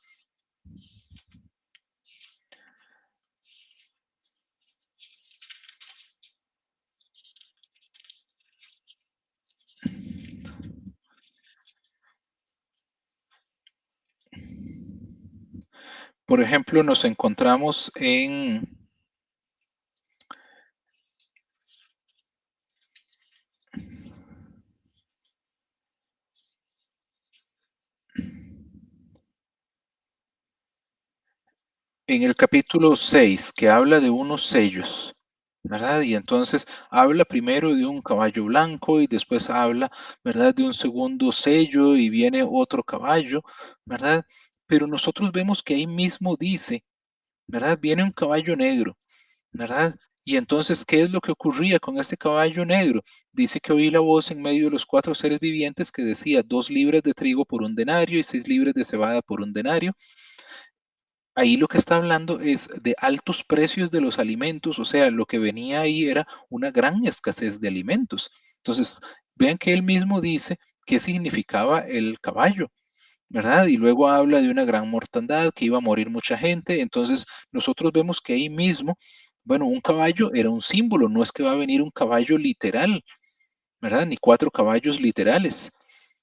Por ejemplo, nos encontramos en el capítulo 6, que habla de unos sellos, ¿verdad? Y entonces habla primero de un caballo blanco y después habla, ¿verdad? De un segundo sello y viene otro caballo, ¿verdad? Pero nosotros vemos que ahí mismo dice, ¿verdad? Viene un caballo negro, ¿verdad? Y entonces, ¿qué es lo que ocurría con este caballo negro? Dice que oí la voz en medio de los cuatro seres vivientes que decía 2 libras de trigo por un denario y 6 libras de cebada por un denario. Ahí lo que está hablando es de altos precios de los alimentos, o sea, lo que venía ahí era una gran escasez de alimentos. Entonces, vean que él mismo dice qué significaba el caballo, ¿verdad? Y luego habla de una gran mortandad, que iba a morir mucha gente. Entonces, nosotros vemos que ahí mismo, bueno, un caballo era un símbolo, no es que va a venir un caballo literal, ¿verdad? Ni 4 caballos literales,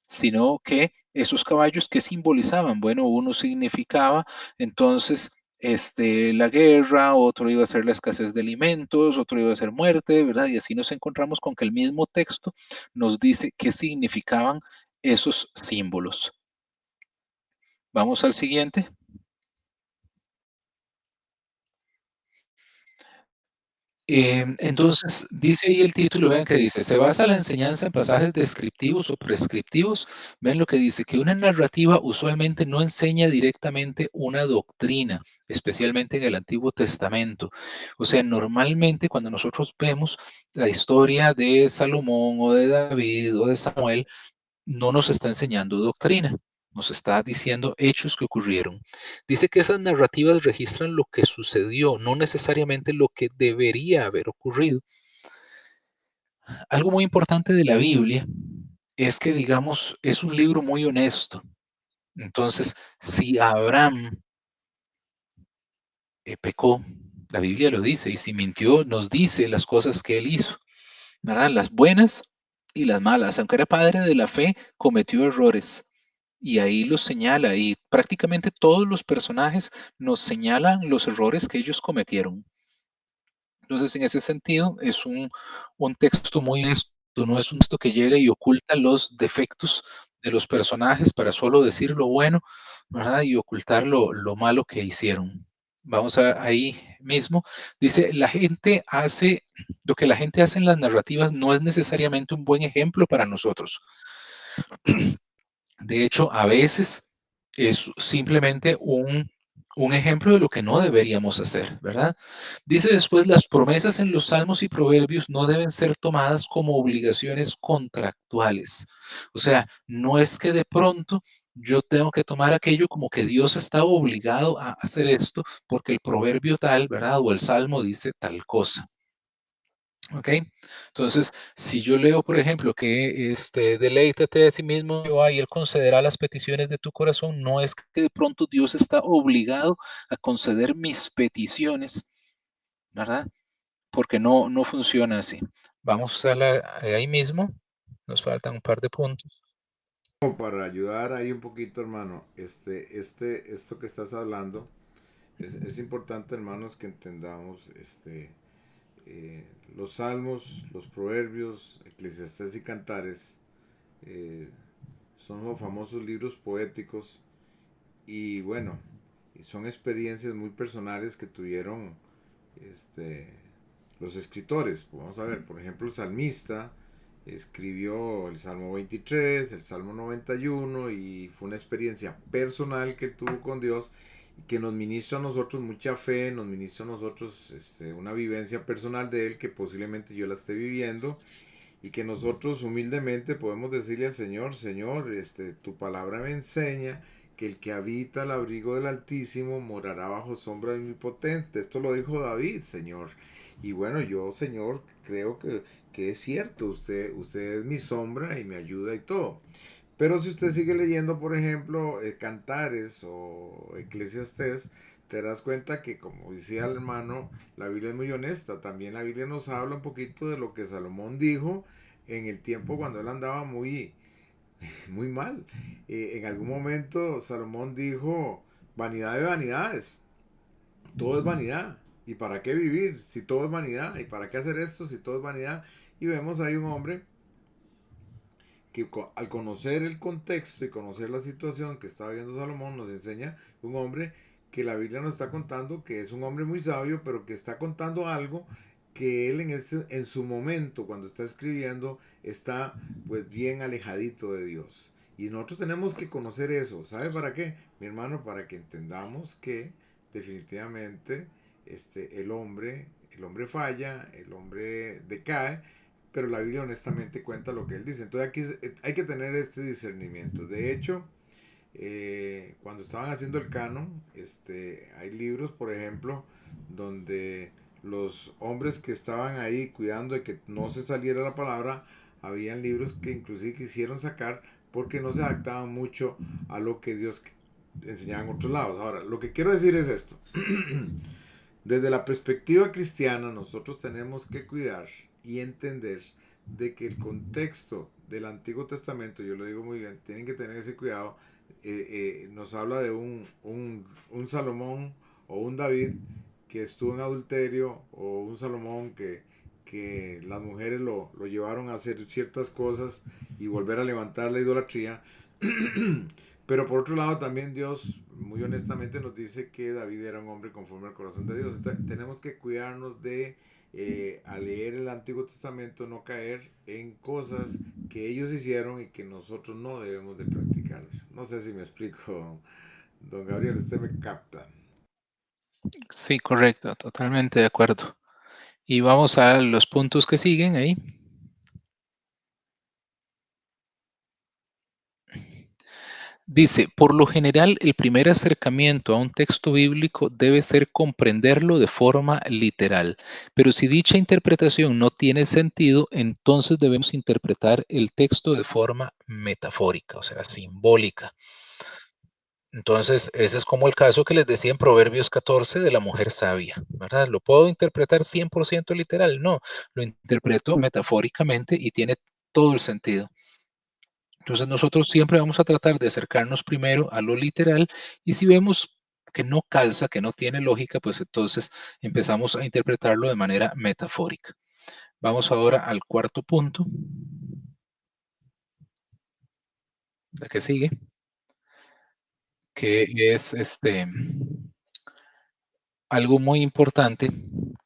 sino que esos caballos que simbolizaban, bueno, uno significaba entonces la guerra, otro iba a ser la escasez de alimentos, otro iba a ser muerte, ¿verdad? Y así nos encontramos con que el mismo texto nos dice qué significaban esos símbolos. Vamos al siguiente. Entonces, dice ahí el título, vean que dice, se basa la enseñanza en pasajes descriptivos o prescriptivos. Ven lo que dice, que una narrativa usualmente no enseña directamente una doctrina, especialmente en el Antiguo Testamento. O sea, normalmente cuando nosotros vemos la historia de Salomón o de David o de Samuel, no nos está enseñando doctrina, nos está diciendo hechos que ocurrieron. Dice que esas narrativas registran lo que sucedió, no necesariamente lo que debería haber ocurrido. Algo muy importante de la Biblia es que, digamos, es un libro muy honesto. Entonces, si Abraham pecó, la Biblia lo dice, y si mintió, nos dice las cosas que él hizo, ¿verdad? Las buenas y las malas. Aunque era padre de la fe, cometió errores. Y ahí los señala, y prácticamente todos los personajes nos señalan los errores que ellos cometieron. Entonces, en ese sentido, es un texto muy honesto, no es un texto que llega y oculta los defectos de los personajes para solo decir lo bueno, ¿verdad? Y ocultar lo malo que hicieron. Vamos ahí mismo. Dice, lo que la gente hace en las narrativas no es necesariamente un buen ejemplo para nosotros. De hecho, a veces es simplemente un ejemplo de lo que no deberíamos hacer, ¿verdad? Dice después, las promesas en los salmos y proverbios no deben ser tomadas como obligaciones contractuales. O sea, no es que de pronto yo tengo que tomar aquello como que Dios está obligado a hacer esto porque el proverbio tal, ¿verdad? O el salmo dice tal cosa. ¿Ok? Entonces, si yo leo, por ejemplo, que deleítate a sí mismo, Jehová, y Él concederá las peticiones de tu corazón, no es que de pronto Dios está obligado a conceder mis peticiones, ¿verdad? Porque no funciona así. Vamos ahí mismo, nos faltan un par de puntos. Como para ayudar ahí un poquito, hermano, esto que estás hablando, es importante, hermanos, que entendamos, los salmos, los proverbios, Eclesiastés y Cantares, eh, son los famosos libros poéticos y bueno, son experiencias muy personales que tuvieron este, los escritores. Vamos a ver, por ejemplo, el salmista escribió el Salmo 23, el Salmo 91 y fue una experiencia personal que él tuvo con Dios y que nos ministra a nosotros mucha fe, nos ministra a nosotros una vivencia personal de él que posiblemente yo la esté viviendo y que nosotros humildemente podemos decirle al Señor, Señor, tu palabra me enseña que el que habita al abrigo del Altísimo morará bajo sombra del Omnipotente. Esto lo dijo David, Señor. Y bueno, yo, Señor, creo que es cierto, usted es mi sombra y me ayuda y todo. Pero si usted sigue leyendo, por ejemplo, Cantares o Eclesiastés, te das cuenta que, como decía el hermano, la Biblia es muy honesta. También la Biblia nos habla un poquito de lo que Salomón dijo en el tiempo cuando él andaba muy mal. En algún momento Salomón dijo, vanidad de vanidades. Todo es vanidad. ¿Y para qué vivir si todo es vanidad? ¿Y para qué hacer esto si todo es vanidad? Y vemos ahí un hombre que al conocer el contexto y conocer la situación que está viviendo Salomón, nos enseña un hombre que la Biblia nos está contando que es un hombre muy sabio, pero que está contando algo que él en su momento, cuando está escribiendo, está pues bien alejadito de Dios. Y nosotros tenemos que conocer eso. ¿Sabe para qué? Mi hermano, para que entendamos que definitivamente el hombre falla, el hombre decae, pero la Biblia honestamente cuenta lo que él dice. Entonces aquí hay que tener este discernimiento. De hecho, cuando estaban haciendo el canon, hay libros, por ejemplo, donde los hombres que estaban ahí cuidando de que no se saliera la palabra, habían libros que inclusive quisieron sacar porque no se adaptaban mucho a lo que Dios enseñaba en otros lados. Ahora, lo que quiero decir es esto. Desde la perspectiva cristiana, nosotros tenemos que cuidar y entender de que el contexto del Antiguo Testamento, yo lo digo muy bien, tienen que tener ese cuidado, nos habla de un Salomón o un David que estuvo en adulterio, o un Salomón que las mujeres lo llevaron a hacer ciertas cosas y volver a levantar la idolatría. Pero por otro lado también Dios muy honestamente nos dice que David era un hombre conforme al corazón de Dios. Entonces, tenemos que cuidarnos de al leer el Antiguo Testamento no caer en cosas que ellos hicieron y que nosotros no debemos de practicar. No sé si me explico, don Gabriel, usted me capta. Sí, correcto, totalmente de acuerdo. Y vamos a los puntos que siguen ahí. Dice, por lo general, el primer acercamiento a un texto bíblico debe ser comprenderlo de forma literal, pero si dicha interpretación no tiene sentido, entonces debemos interpretar el texto de forma metafórica, o sea, simbólica. Entonces, ese es como el caso que les decía en Proverbios 14 de la mujer sabia, ¿verdad? ¿Lo puedo interpretar 100% literal? No, lo interpreto metafóricamente y tiene todo el sentido. Entonces nosotros siempre vamos a tratar de acercarnos primero a lo literal y si vemos que no calza, que no tiene lógica, pues entonces empezamos a interpretarlo de manera metafórica. Vamos ahora al cuarto punto, la que sigue, que es algo muy importante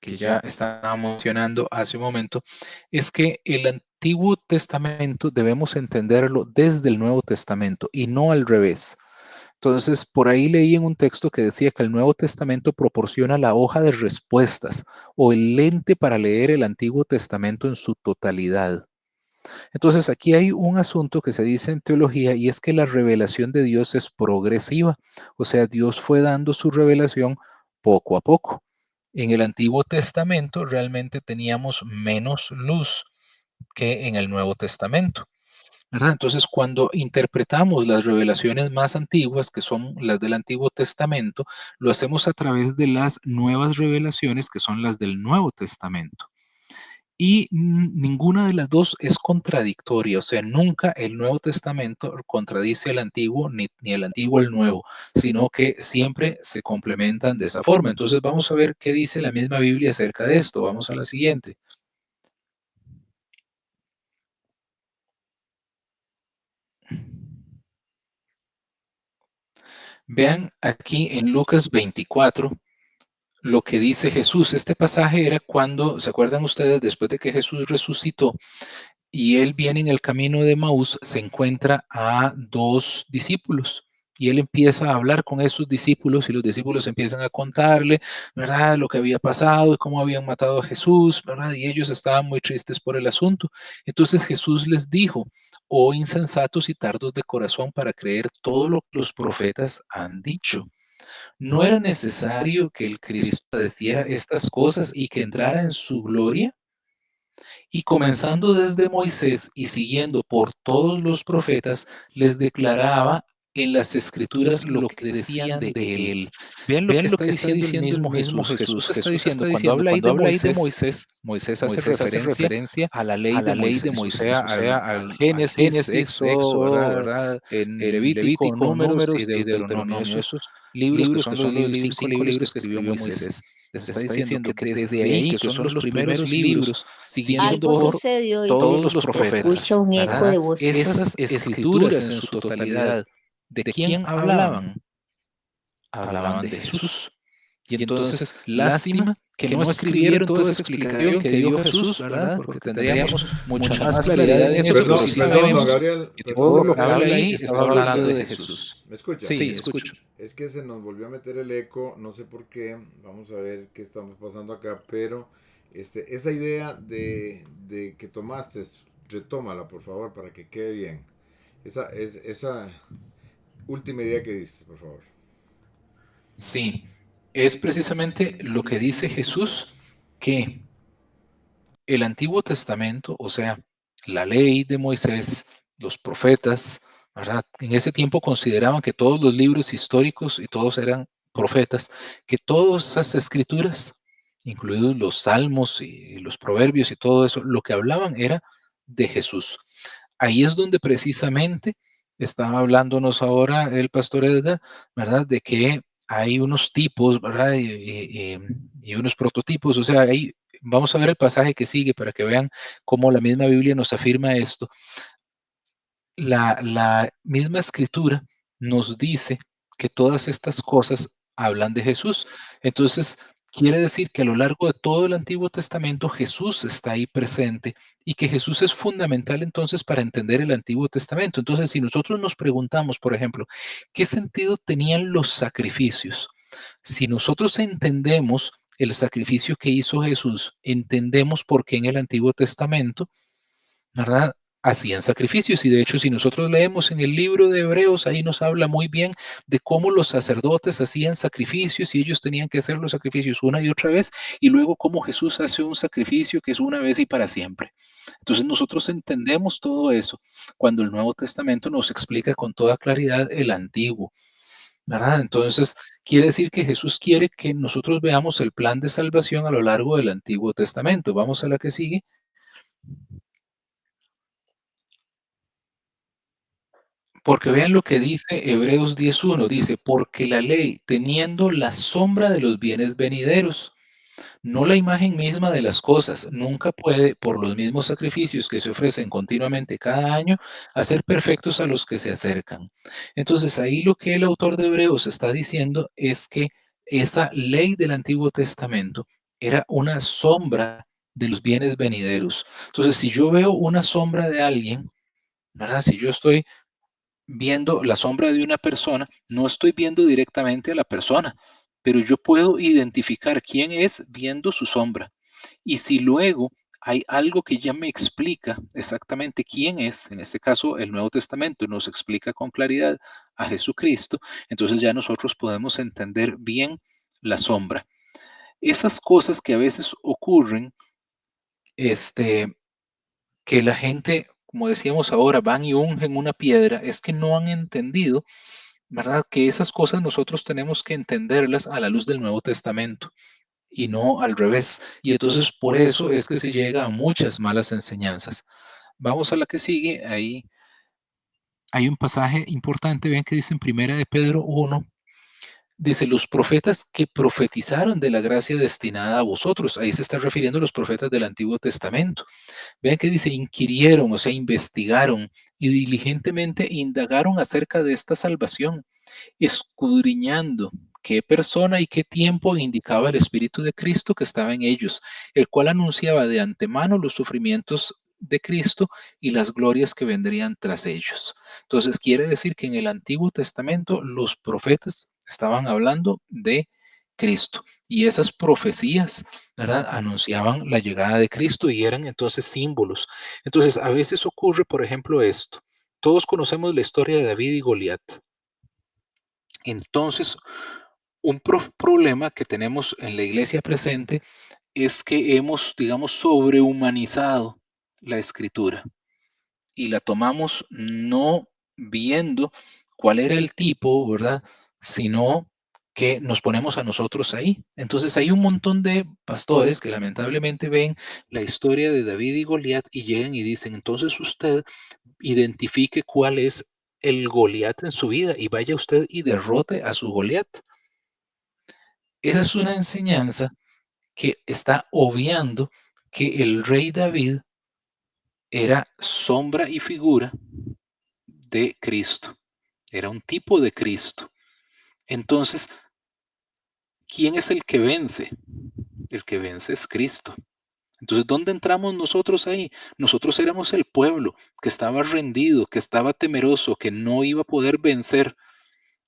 que ya estaba mencionando hace un momento, es que el Antiguo Testamento debemos entenderlo desde el Nuevo Testamento y no al revés. Entonces, por ahí leí en un texto que decía que el Nuevo Testamento proporciona la hoja de respuestas o el lente para leer el Antiguo Testamento en su totalidad. Entonces, aquí hay un asunto que se dice en teología y es que la revelación de Dios es progresiva. O sea, Dios fue dando su revelación poco a poco. En el Antiguo Testamento realmente teníamos menos luz que en el Nuevo Testamento, ¿verdad? Entonces, cuando interpretamos las revelaciones más antiguas, que son las del Antiguo Testamento, lo hacemos a través de las nuevas revelaciones, que son las del Nuevo Testamento. Y ninguna de las dos es contradictoria, o sea, nunca el Nuevo Testamento contradice al Antiguo, ni el Antiguo al Nuevo, sino que siempre se complementan de esa forma. Entonces, vamos a ver qué dice la misma Biblia acerca de esto. Vamos a la siguiente. Vean aquí en Lucas 24 lo que dice Jesús. Este pasaje era cuando, ¿se acuerdan ustedes? Después de que Jesús resucitó y él viene en el camino de Maús, se encuentra a dos discípulos. Y él empieza a hablar con esos discípulos y los discípulos empiezan a contarle, ¿verdad? Lo que había pasado y cómo habían matado a Jesús, ¿verdad? Y ellos estaban muy tristes por el asunto. Entonces Jesús les dijo, oh insensatos y tardos de corazón para creer todo lo que los profetas han dicho. ¿No era necesario que el Cristo padeciera estas cosas y que entrara en su gloria? Y comenzando desde Moisés y siguiendo por todos los profetas, les declaraba en las escrituras lo que decían de él. Vean lo que está diciendo el mismo Jesús. Jesús está diciendo, cuando habla ahí de Moisés, Moisés hace referencia a la ley de Moisés, o sea, al Génesis, Éxodo, ¿verdad? En Levítico, Números y Deuteronomio, esos libros que son los 5 libros que escribió Moisés. Les está diciendo que desde ahí, que son los primeros libros, siguiendo Algo por sucedió, dice. todos los Se escucha profetas, un eco ¿verdad? de voz. Esas escrituras en su totalidad, ¿de quién hablaban? Hablaban de Jesús. Y entonces, lástima que no escribieron toda esa explicación que dio Jesús, ¿verdad? Porque tendríamos mucha más claridad en eso, Perdón, pero sí perdón, don sabemos Gabriel, que perdón, todo lo que Gabriel. habla ahí estaba hablando de Jesús. ¿Me escucha? Sí, escucho. Es que se nos volvió a meter el eco, no sé por qué, vamos a ver qué estamos pasando acá, pero esa idea de que tomaste, retómala por favor para que quede bien. Esa última idea que diste, por favor. Sí, es precisamente lo que dice Jesús, que el Antiguo Testamento, o sea, la ley de Moisés, los profetas, ¿verdad? En ese tiempo consideraban que todos los libros históricos y todos eran profetas, que todas esas escrituras, incluidos los salmos y los proverbios y todo eso, lo que hablaban era de Jesús. Ahí es donde precisamente estaba hablándonos ahora el pastor Edgar, ¿verdad? De que hay unos tipos, ¿verdad? Y unos prototipos, o sea, hay. Vamos a ver el pasaje que sigue para que vean cómo la misma Biblia nos afirma esto. La misma escritura nos dice que todas estas cosas hablan de Jesús. Entonces, quiere decir que a lo largo de todo el Antiguo Testamento Jesús está ahí presente y que Jesús es fundamental entonces para entender el Antiguo Testamento. Entonces, si nosotros nos preguntamos, por ejemplo, ¿qué sentido tenían los sacrificios? Si nosotros entendemos el sacrificio que hizo Jesús, entendemos por qué en el Antiguo Testamento, ¿verdad? Hacían sacrificios y de hecho si nosotros leemos en el libro de Hebreos, ahí nos habla muy bien de cómo los sacerdotes hacían sacrificios y ellos tenían que hacer los sacrificios una y otra vez y luego cómo Jesús hace un sacrificio que es una vez y para siempre. Entonces nosotros entendemos todo eso cuando el Nuevo Testamento nos explica con toda claridad el Antiguo, ¿verdad? Entonces, quiere decir que Jesús quiere que nosotros veamos el plan de salvación a lo largo del Antiguo Testamento. Vamos a la que sigue. Porque vean lo que dice Hebreos 10.1. Dice, porque la ley, teniendo la sombra de los bienes venideros, no la imagen misma de las cosas, nunca puede, por los mismos sacrificios que se ofrecen continuamente cada año, hacer perfectos a los que se acercan. Entonces, ahí lo que el autor de Hebreos está diciendo es que esa ley del Antiguo Testamento era una sombra de los bienes venideros. Entonces, si yo veo una sombra de alguien, ¿verdad? Si yo estoy viendo la sombra de una persona, no estoy viendo directamente a la persona, pero yo puedo identificar quién es viendo su sombra. Y si luego hay algo que ya me explica exactamente quién es, en este caso el Nuevo Testamento nos explica con claridad a Jesucristo, entonces ya nosotros podemos entender bien la sombra. Esas cosas que a veces ocurren, que la gente, como decíamos ahora, van y ungen una piedra, es que no han entendido, ¿verdad? Que esas cosas nosotros tenemos que entenderlas a la luz del Nuevo Testamento y no al revés. Y entonces por eso es que se llega a muchas malas enseñanzas. Vamos a la que sigue. Ahí hay un pasaje importante, vean que dice en Primera de Pedro 1, dice, los profetas que profetizaron de la gracia destinada a vosotros. Ahí se está refiriendo a los profetas del Antiguo Testamento. Vean que dice, inquirieron, o sea, investigaron y diligentemente indagaron acerca de esta salvación, escudriñando qué persona y qué tiempo indicaba el Espíritu de Cristo que estaba en ellos, el cual anunciaba de antemano los sufrimientos de Cristo y las glorias que vendrían tras ellos. Entonces, quiere decir que en el Antiguo Testamento los profetas estaban hablando de Cristo y esas profecías, ¿verdad? Anunciaban la llegada de Cristo y eran entonces símbolos. Entonces, a veces ocurre, por ejemplo, esto. Todos conocemos la historia de David y Goliat. Entonces, un problema que tenemos en la iglesia presente es que hemos, digamos, sobrehumanizado la escritura y la tomamos no viendo cuál era el tipo, ¿verdad? Sino que nos ponemos a nosotros ahí. Entonces hay un montón de pastores que lamentablemente ven la historia de David y Goliat y llegan y dicen, entonces usted identifique cuál es el Goliat en su vida y vaya usted y derrote a su Goliat. Esa es una enseñanza que está obviando que el rey David era sombra y figura de Cristo, era un tipo de Cristo. Entonces, ¿quién es el que vence? El que vence es Cristo. Entonces, ¿dónde entramos nosotros ahí? Nosotros éramos el pueblo que estaba rendido, que estaba temeroso, que no iba a poder vencer.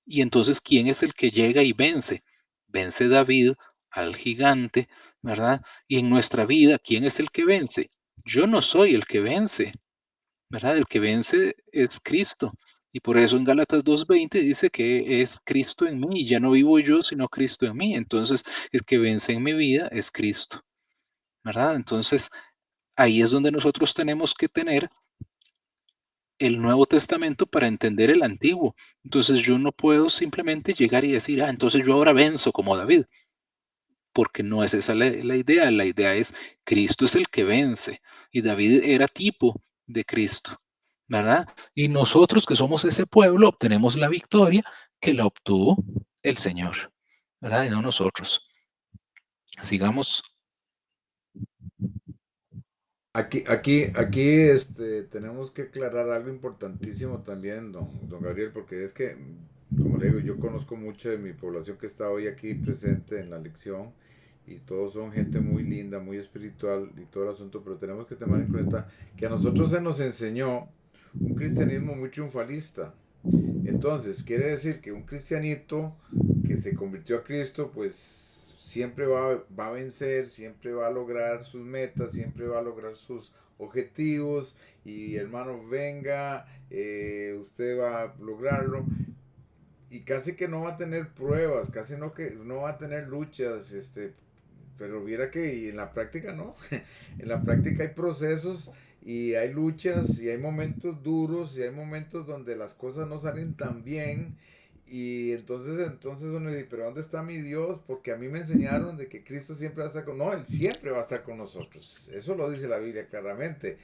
Y entonces, ¿quién es el que llega y vence? Vence David al gigante, ¿verdad? Y en nuestra vida, ¿quién es el que vence? Yo no soy el que vence, ¿verdad? El que vence es Cristo. Y por eso en Gálatas 2:20 dice que es Cristo en mí, y ya no vivo yo, sino Cristo en mí. Entonces, el que vence en mi vida es Cristo, ¿verdad? Entonces, ahí es donde nosotros tenemos que tener el Nuevo Testamento para entender el Antiguo. Entonces, yo no puedo simplemente llegar y decir, entonces yo ahora venzo como David, porque no es esa la idea. La idea es, Cristo es el que vence, y David era tipo de Cristo, ¿verdad? Y nosotros que somos ese pueblo obtenemos la victoria que la obtuvo el Señor, ¿verdad? Y no nosotros. Sigamos. Aquí tenemos que aclarar algo importantísimo también, don Gabriel, porque es que, como le digo, yo conozco mucho de mi población que está hoy aquí presente en la lección y todos son gente muy linda, muy espiritual y todo el asunto, pero tenemos que tomar en cuenta que a nosotros se nos enseñó un cristianismo muy triunfalista. Entonces, quiere decir que un cristianito que se convirtió a Cristo, pues siempre va a vencer, siempre va a lograr sus metas, siempre va a lograr sus objetivos y hermano, venga, usted va a lograrlo y casi que no va a tener pruebas, casi no que no va a tener luchas, pero viera que y en la práctica no, en la práctica hay procesos y hay luchas y hay momentos duros y hay momentos donde las cosas no salen tan bien y entonces uno dice, pero ¿dónde está mi Dios? Porque a mí me enseñaron de que Cristo siempre va a estar con nosotros, no, Él siempre va a estar con nosotros, eso lo dice la Biblia claramente,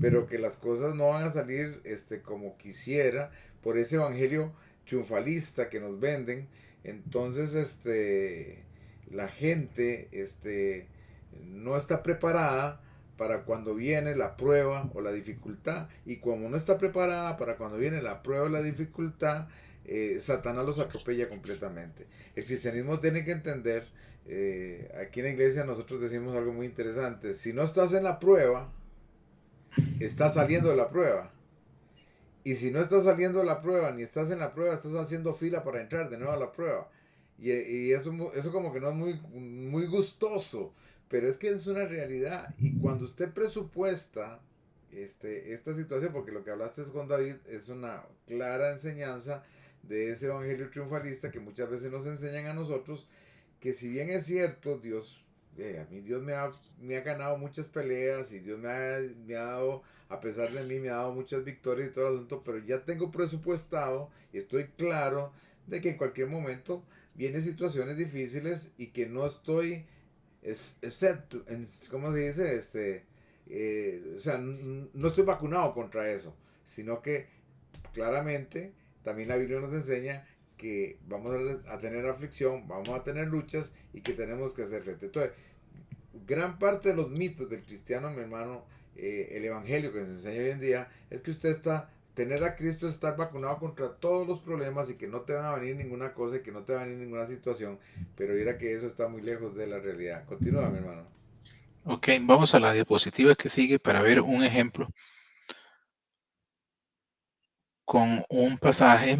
pero que las cosas no van a salir como quisiera por ese evangelio triunfalista que nos venden, entonces la gente no está preparada para cuando viene la prueba o la dificultad. Y como no está preparada para cuando viene la prueba o la dificultad, Satanás los atropella completamente. El cristianismo tiene que entender, aquí en la iglesia nosotros decimos algo muy interesante, si no estás en la prueba, estás saliendo de la prueba. Y si no estás saliendo de la prueba, ni estás en la prueba, estás haciendo fila para entrar de nuevo a la prueba. Y eso como que no es muy gustoso, pero es que es una realidad. Y cuando usted presupuesta esta situación, porque lo que hablaste con David es una clara enseñanza de ese evangelio triunfalista que muchas veces nos enseñan a nosotros, que si bien es cierto, a mí Dios me ha ganado muchas peleas y Dios me ha dado, a pesar de mí, me ha dado muchas victorias y todo el asunto, pero ya tengo presupuestado y estoy claro de que en cualquier momento vienen situaciones difíciles y que no estoy, excepto, ¿cómo se dice? O sea, no estoy vacunado contra eso, sino que claramente también la Biblia nos enseña que vamos a tener aflicción, vamos a tener luchas y que tenemos que hacer frente. Entonces, gran parte de los mitos del cristiano, mi hermano, el evangelio que se enseña hoy en día, es que tener a Cristo es estar vacunado contra todos los problemas y que no te van a venir ninguna cosa y que no te va a venir ninguna situación, pero mira que eso está muy lejos de la realidad. Continúa, mi hermano. Ok, vamos a la diapositiva que sigue para ver un ejemplo con un pasaje.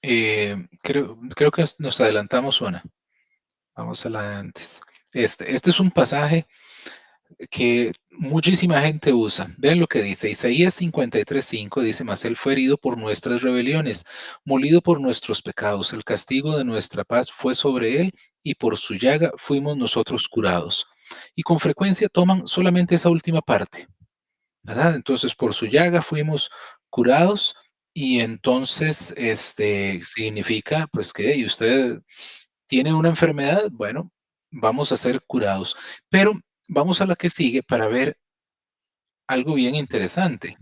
Creo que nos adelantamos una. Vamos a la de antes. Este es un pasaje que muchísima gente usa. Vean lo que dice. Isaías 53:5 dice, mas él fue herido por nuestras rebeliones, molido por nuestros pecados. El castigo de nuestra paz fue sobre él y por su llaga fuimos nosotros curados. Y con frecuencia toman solamente esa última parte, ¿verdad? Entonces, por su llaga fuimos curados Y entonces, significa, pues, que y usted tiene una enfermedad, bueno, vamos a ser curados. Pero vamos a la que sigue para ver algo bien interesante.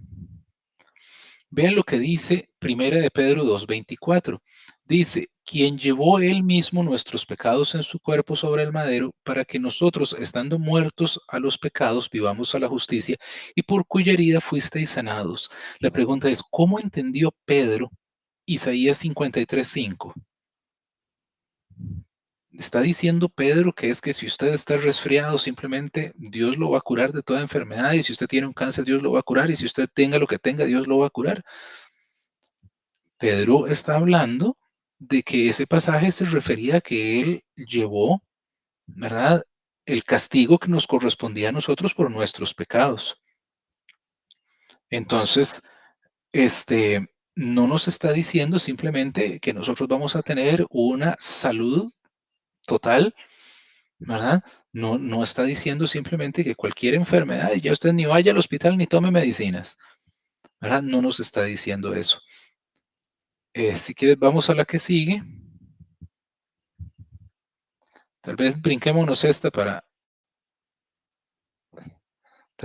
Vean lo que dice Primera de Pedro 2:24. Dice, quien llevó él mismo nuestros pecados en su cuerpo sobre el madero, para que nosotros, estando muertos a los pecados, vivamos a la justicia, y por cuya herida fuisteis sanados. La pregunta es, ¿cómo entendió Pedro Isaías 53:5? Está diciendo Pedro que es que si usted está resfriado, simplemente Dios lo va a curar de toda enfermedad, y si usted tiene un cáncer, Dios lo va a curar, y si usted tenga lo que tenga, Dios lo va a curar. Pedro está hablando de que ese pasaje se refería a que él llevó, ¿verdad?, el castigo que nos correspondía a nosotros por nuestros pecados. Entonces, no nos está diciendo simplemente que nosotros vamos a tener una salud total, ¿verdad? No, no está diciendo simplemente que cualquier enfermedad, y ya usted ni vaya al hospital ni tome medicinas, ¿verdad? No nos está diciendo eso. Si quieres, vamos a la que sigue. Tal vez brinquémonos esta tal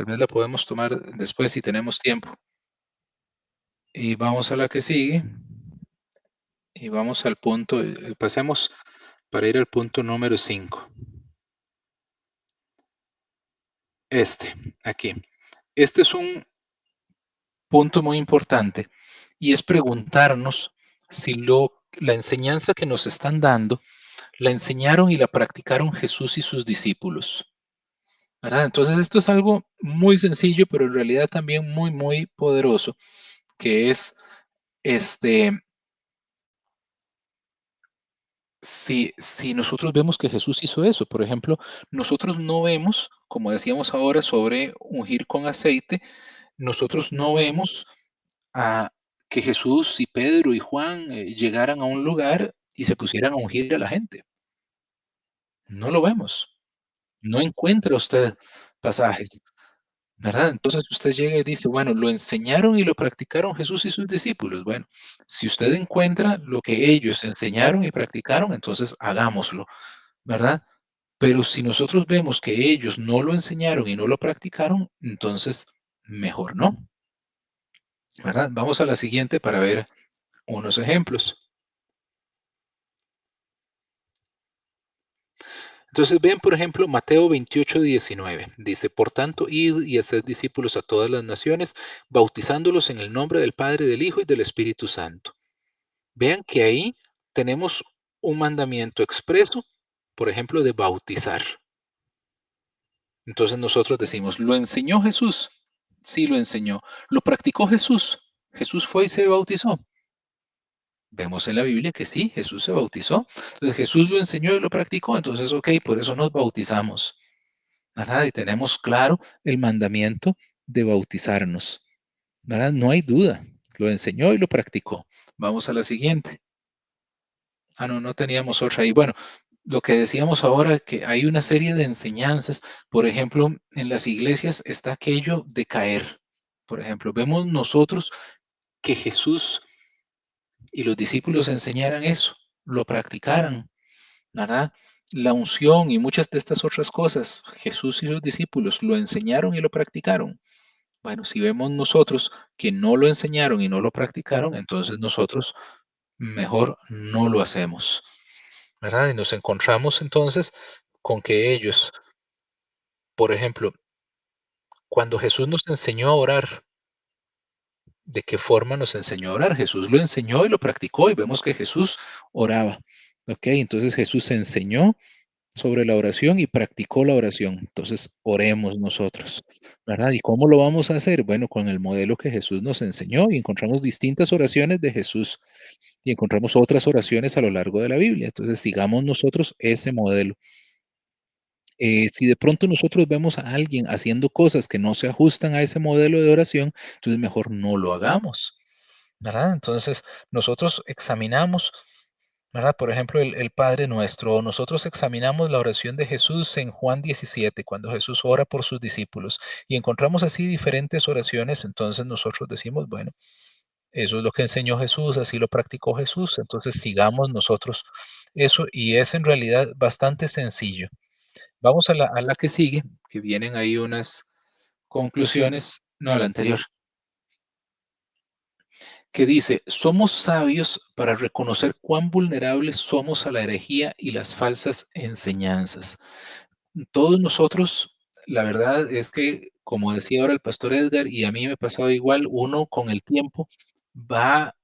vez la podemos tomar después si tenemos tiempo. Y vamos a la que sigue. Y vamos al punto, pasemos para ir al punto número 5. Aquí. Este es un punto muy importante y es preguntarnos si la enseñanza que nos están dando la enseñaron y la practicaron Jesús y sus discípulos, ¿verdad? Entonces esto es algo muy sencillo, pero en realidad también muy, muy poderoso, que es, si nosotros vemos que Jesús hizo eso. Por ejemplo, nosotros no vemos, como decíamos ahora sobre ungir con aceite, nosotros no vemos a que Jesús y Pedro y Juan llegaran a un lugar y se pusieran a ungir a la gente. No lo vemos. No encuentra usted pasajes, ¿verdad? Entonces usted llega y dice, bueno, lo enseñaron y lo practicaron Jesús y sus discípulos. Bueno, si usted encuentra lo que ellos enseñaron y practicaron, entonces hagámoslo, ¿verdad? Pero si nosotros vemos que ellos no lo enseñaron y no lo practicaron, entonces mejor no, ¿verdad? Vamos a la siguiente para ver unos ejemplos. Entonces ven, por ejemplo, Mateo 28:19. Dice, por tanto, id y haced discípulos a todas las naciones, bautizándolos en el nombre del Padre, del Hijo y del Espíritu Santo. Vean que ahí tenemos un mandamiento expreso, por ejemplo, de bautizar. Entonces nosotros decimos, ¿lo enseñó Jesús? Sí, lo enseñó. ¿Lo practicó Jesús? Jesús fue y se bautizó. Vemos en la Biblia que sí, Jesús se bautizó. Entonces Jesús lo enseñó y lo practicó. Entonces, ok, por eso nos bautizamos, ¿verdad? Y tenemos claro el mandamiento de bautizarnos, ¿verdad? No hay duda. Lo enseñó y lo practicó. Vamos a la siguiente. Ah, no, no teníamos otra ahí. Bueno, lo que decíamos ahora, que hay una serie de enseñanzas. Por ejemplo, en las iglesias está aquello de caer. Por ejemplo, vemos nosotros que Jesús y los discípulos enseñaran eso, lo practicaran, ¿verdad? La unción y muchas de estas otras cosas, Jesús y los discípulos lo enseñaron y lo practicaron. Bueno, si vemos nosotros que no lo enseñaron y no lo practicaron, entonces nosotros mejor no lo hacemos, ¿verdad? Y nos encontramos entonces con que ellos, por ejemplo, cuando Jesús nos enseñó a orar, ¿de qué forma nos enseñó a orar? Jesús lo enseñó y lo practicó y vemos que Jesús oraba. Ok, entonces Jesús enseñó sobre la oración y practicó la oración. Entonces, oremos nosotros, ¿verdad? ¿Y cómo lo vamos a hacer? Bueno, con el modelo que Jesús nos enseñó y encontramos distintas oraciones de Jesús y encontramos otras oraciones a lo largo de la Biblia. Entonces, sigamos nosotros ese modelo. Si de pronto nosotros vemos a alguien haciendo cosas que no se ajustan a ese modelo de oración, entonces mejor no lo hagamos, ¿verdad? Entonces, nosotros examinamos, ¿verdad? Por ejemplo, el Padre Nuestro. Nosotros examinamos la oración de Jesús en Juan 17, cuando Jesús ora por sus discípulos, y encontramos así diferentes oraciones. Entonces nosotros decimos, bueno, eso es lo que enseñó Jesús, así lo practicó Jesús, entonces sigamos nosotros eso y es en realidad bastante sencillo. Vamos a la que sigue, que vienen ahí unas conclusiones, no, la anterior, que dice, somos sabios para reconocer cuán vulnerables somos a la herejía y las falsas enseñanzas. Todos nosotros, la verdad es que, como decía ahora el pastor Edgar, y a mí me ha pasado igual, uno con el tiempo va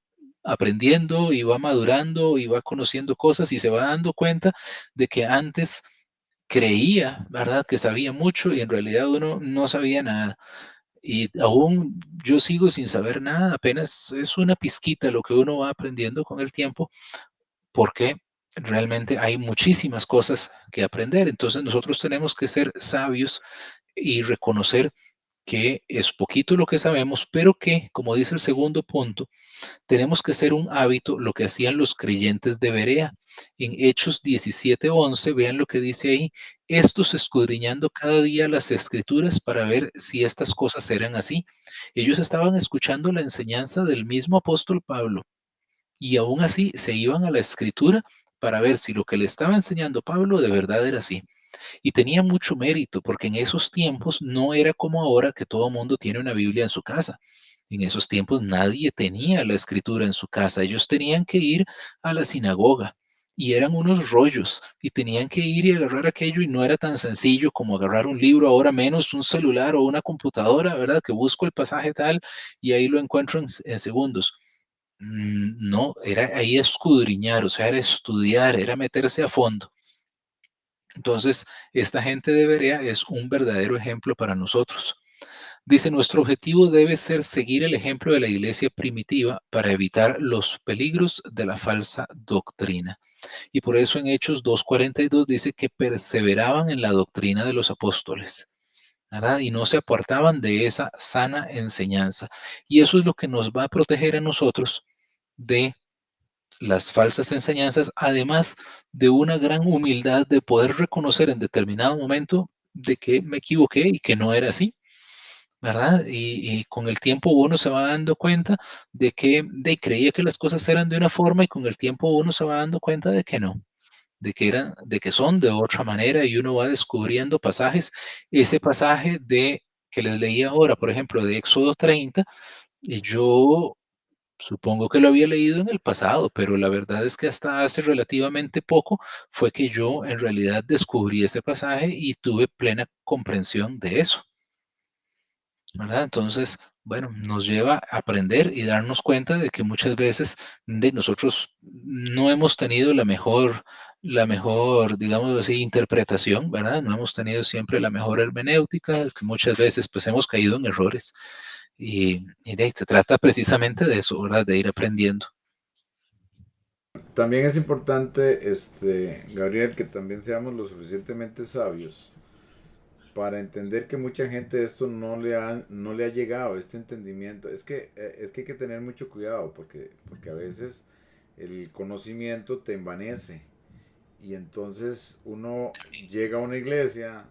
aprendiendo y va madurando y va conociendo cosas y se va dando cuenta de que antes creía, ¿verdad?, que sabía mucho y en realidad uno no sabía nada. Y aún yo sigo sin saber nada, apenas es una pizquita lo que uno va aprendiendo con el tiempo, porque realmente hay muchísimas cosas que aprender. Entonces nosotros tenemos que ser sabios y reconocer que es poquito lo que sabemos, pero que, como dice el segundo punto, tenemos que ser un hábito lo que hacían los creyentes de Berea. En Hechos 17:11, vean lo que dice ahí, estos escudriñando cada día las escrituras para ver si estas cosas eran así. Ellos estaban escuchando la enseñanza del mismo apóstol Pablo y aún así se iban a la escritura para ver si lo que le estaba enseñando Pablo de verdad era así. Y tenía mucho mérito, porque en esos tiempos no era como ahora que todo mundo tiene una Biblia en su casa. En esos tiempos nadie tenía la escritura en su casa. Ellos tenían que ir a la sinagoga y eran unos rollos y tenían que ir y agarrar aquello y no era tan sencillo como agarrar un libro, ahora menos un celular o una computadora, ¿verdad? Que busco el pasaje tal y ahí lo encuentro en segundos. No, era ahí escudriñar, o sea, era estudiar, era meterse a fondo. Entonces, esta gente de Berea es un verdadero ejemplo para nosotros. Dice, nuestro objetivo debe ser seguir el ejemplo de la iglesia primitiva para evitar los peligros de la falsa doctrina. Y por eso en Hechos 2:42 dice que perseveraban en la doctrina de los apóstoles, ¿verdad? Y no se apartaban de esa sana enseñanza. Y eso es lo que nos va a proteger a nosotros de las falsas enseñanzas, además de una gran humildad de poder reconocer en determinado momento de que me equivoqué y que no era así, ¿verdad? Y con el tiempo uno se va dando cuenta de que creía que las cosas eran de una forma y con el tiempo uno se va dando cuenta de que no, de que son de otra manera y uno va descubriendo pasajes. Ese pasaje de que les leí ahora, por ejemplo, de Éxodo 30, yo supongo que lo había leído en el pasado, pero la verdad es que hasta hace relativamente poco fue que yo en realidad descubrí ese pasaje y tuve plena comprensión de eso, ¿verdad? Entonces, bueno, nos lleva a aprender y darnos cuenta de que muchas veces de nosotros no hemos tenido la mejor, digamos así, interpretación, ¿verdad? No hemos tenido siempre la mejor hermenéutica, que muchas veces pues hemos caído en errores. Y de ahí se trata precisamente de eso, ¿verdad? De ir aprendiendo. También es importante, Gabriel, que también seamos lo suficientemente sabios para entender que mucha gente esto no le ha llegado, este entendimiento. Es que hay que tener mucho cuidado porque a veces el conocimiento te envanece y entonces uno llega a una iglesia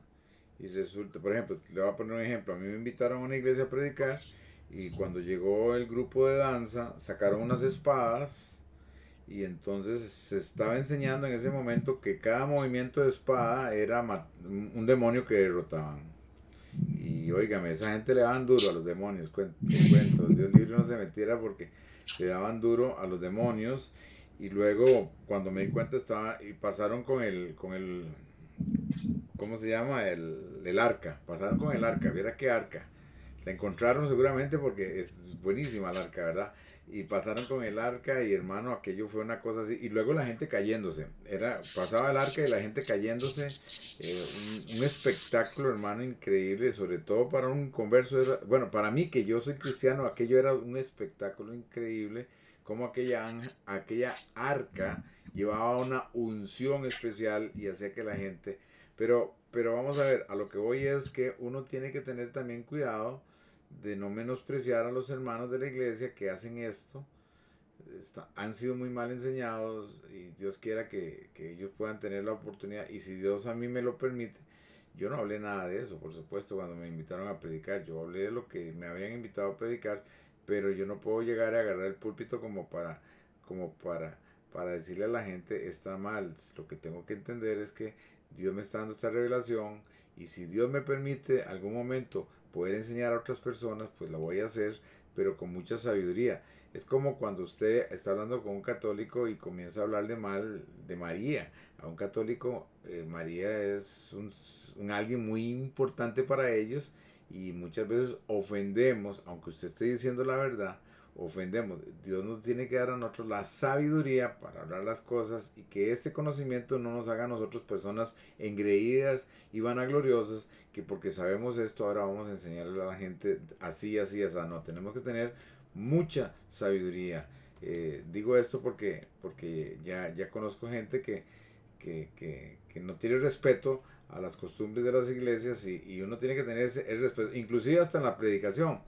y resulta, por ejemplo, le voy a poner un ejemplo, a mí me invitaron a una iglesia a predicar y cuando llegó el grupo de danza sacaron unas espadas y entonces se estaba enseñando en ese momento que cada movimiento de espada era un demonio que derrotaban. Y óigame, esa gente le daban duro a los demonios, te cuento, Dios libre no se metiera porque le daban duro a los demonios. Y luego, cuando me di cuenta, y pasaron con el, ¿cómo se llama? El arca, pasaron con el arca, viera qué arca. La encontraron seguramente porque es buenísima la arca, ¿verdad? Y pasaron con el arca y hermano, aquello fue una cosa así. Y luego la gente cayéndose. Pasaba el arca y la gente cayéndose. Un espectáculo, hermano, increíble, sobre todo para un converso. Bueno, para mí que yo soy cristiano, aquello era un espectáculo increíble. Como aquella arca llevaba una unción especial y hacía que la gente... pero vamos a ver, a lo que voy es que uno tiene que tener también cuidado de no menospreciar a los hermanos de la iglesia que hacen esto. Han sido muy mal enseñados y Dios quiera que ellos puedan tener la oportunidad. Y si Dios a mí me lo permite, yo no hablé nada de eso, por supuesto, cuando me invitaron a predicar. Yo hablé de lo que me habían invitado a predicar, pero yo no puedo llegar a agarrar el púlpito como para decirle a la gente está mal. Lo que tengo que entender es que Dios me está dando esta revelación y si Dios me permite algún momento poder enseñar a otras personas, pues lo voy a hacer, pero con mucha sabiduría. Es como cuando usted está hablando con un católico y comienza a hablarle mal de María. A un católico, María es alguien muy importante para ellos y muchas veces ofendemos, aunque usted esté diciendo la verdad, ofendemos. Dios nos tiene que dar a nosotros la sabiduría para hablar las cosas y que este conocimiento no nos haga a nosotros personas engreídas y vanagloriosas que porque sabemos esto ahora vamos a enseñarle a la gente así, así, así. No, tenemos que tener mucha sabiduría. Digo esto porque ya conozco gente que no tiene respeto a las costumbres de las iglesias y uno tiene que tener el respeto, inclusive hasta en la predicación.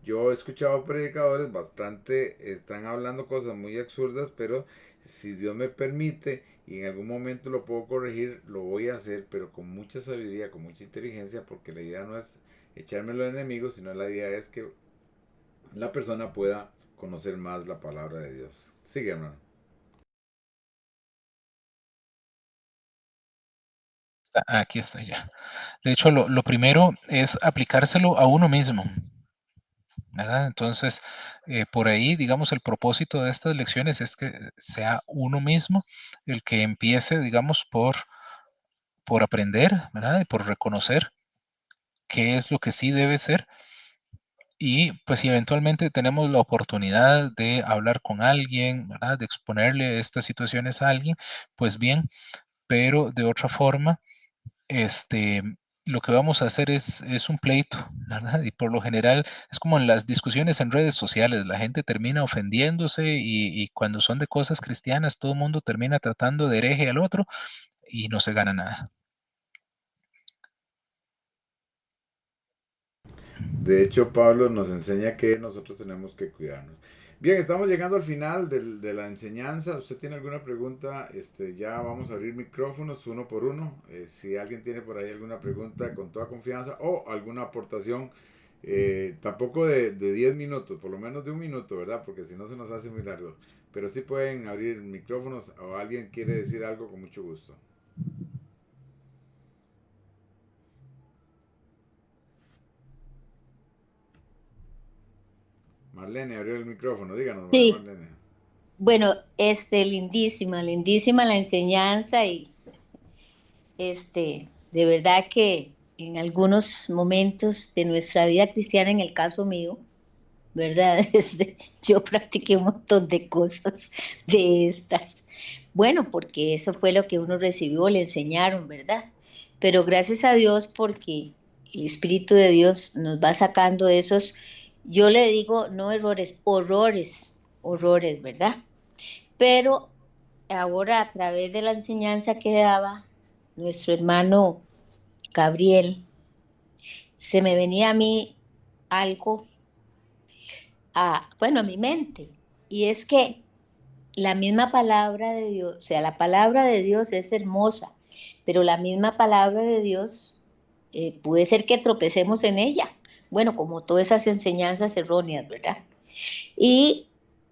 Yo he escuchado predicadores bastante, están hablando cosas muy absurdas, pero si Dios me permite y en algún momento lo puedo corregir, lo voy a hacer, pero con mucha sabiduría, con mucha inteligencia, porque la idea no es echármelo al enemigo, sino la idea es que la persona pueda conocer más la palabra de Dios. Sigue, hermano. Aquí está ya. De hecho, lo primero es aplicárselo a uno mismo, ¿verdad? Entonces, por ahí, digamos, el propósito de estas lecciones es que sea uno mismo el que empiece, digamos, por aprender, ¿verdad? Y por reconocer qué es lo que sí debe ser. Y pues si eventualmente tenemos la oportunidad de hablar con alguien, ¿verdad? De exponerle estas situaciones a alguien, pues bien, pero de otra forma, este, lo que vamos a hacer es un pleito, ¿verdad? Y por lo general es como en las discusiones en redes sociales, la gente termina ofendiéndose y cuando son de cosas cristianas, todo el mundo termina tratando de hereje al otro y no se gana nada. De hecho, Pablo nos enseña que nosotros tenemos que cuidarnos. Bien, estamos llegando al final de la enseñanza. ¿Usted tiene alguna pregunta? Ya vamos a abrir micrófonos uno por uno. Si alguien tiene por ahí alguna pregunta con toda confianza o alguna aportación, tampoco de 10 minutos, por lo menos de un minuto, ¿verdad? Porque si no se nos hace muy largo. Pero sí pueden abrir micrófonos o alguien quiere decir algo con mucho gusto. Marlene abrió el micrófono. Díganos, Sí, Marlene. bueno, lindísima, lindísima la enseñanza y de verdad que en algunos momentos de nuestra vida cristiana, en el caso mío, ¿verdad? Yo practiqué un montón de cosas de estas. Bueno, porque eso fue lo que uno recibió, le enseñaron, ¿verdad? Pero gracias a Dios porque el Espíritu de Dios nos va sacando de esos, yo le digo, no errores, horrores, horrores, ¿verdad? Pero ahora a través de la enseñanza que daba nuestro hermano Gabriel, se me venía a mí algo, bueno, a mi mente, y es que la misma palabra de Dios, o sea, la palabra de Dios es hermosa, pero la misma palabra de Dios puede ser que tropecemos en ella. Bueno, como todas esas enseñanzas erróneas, ¿verdad? Y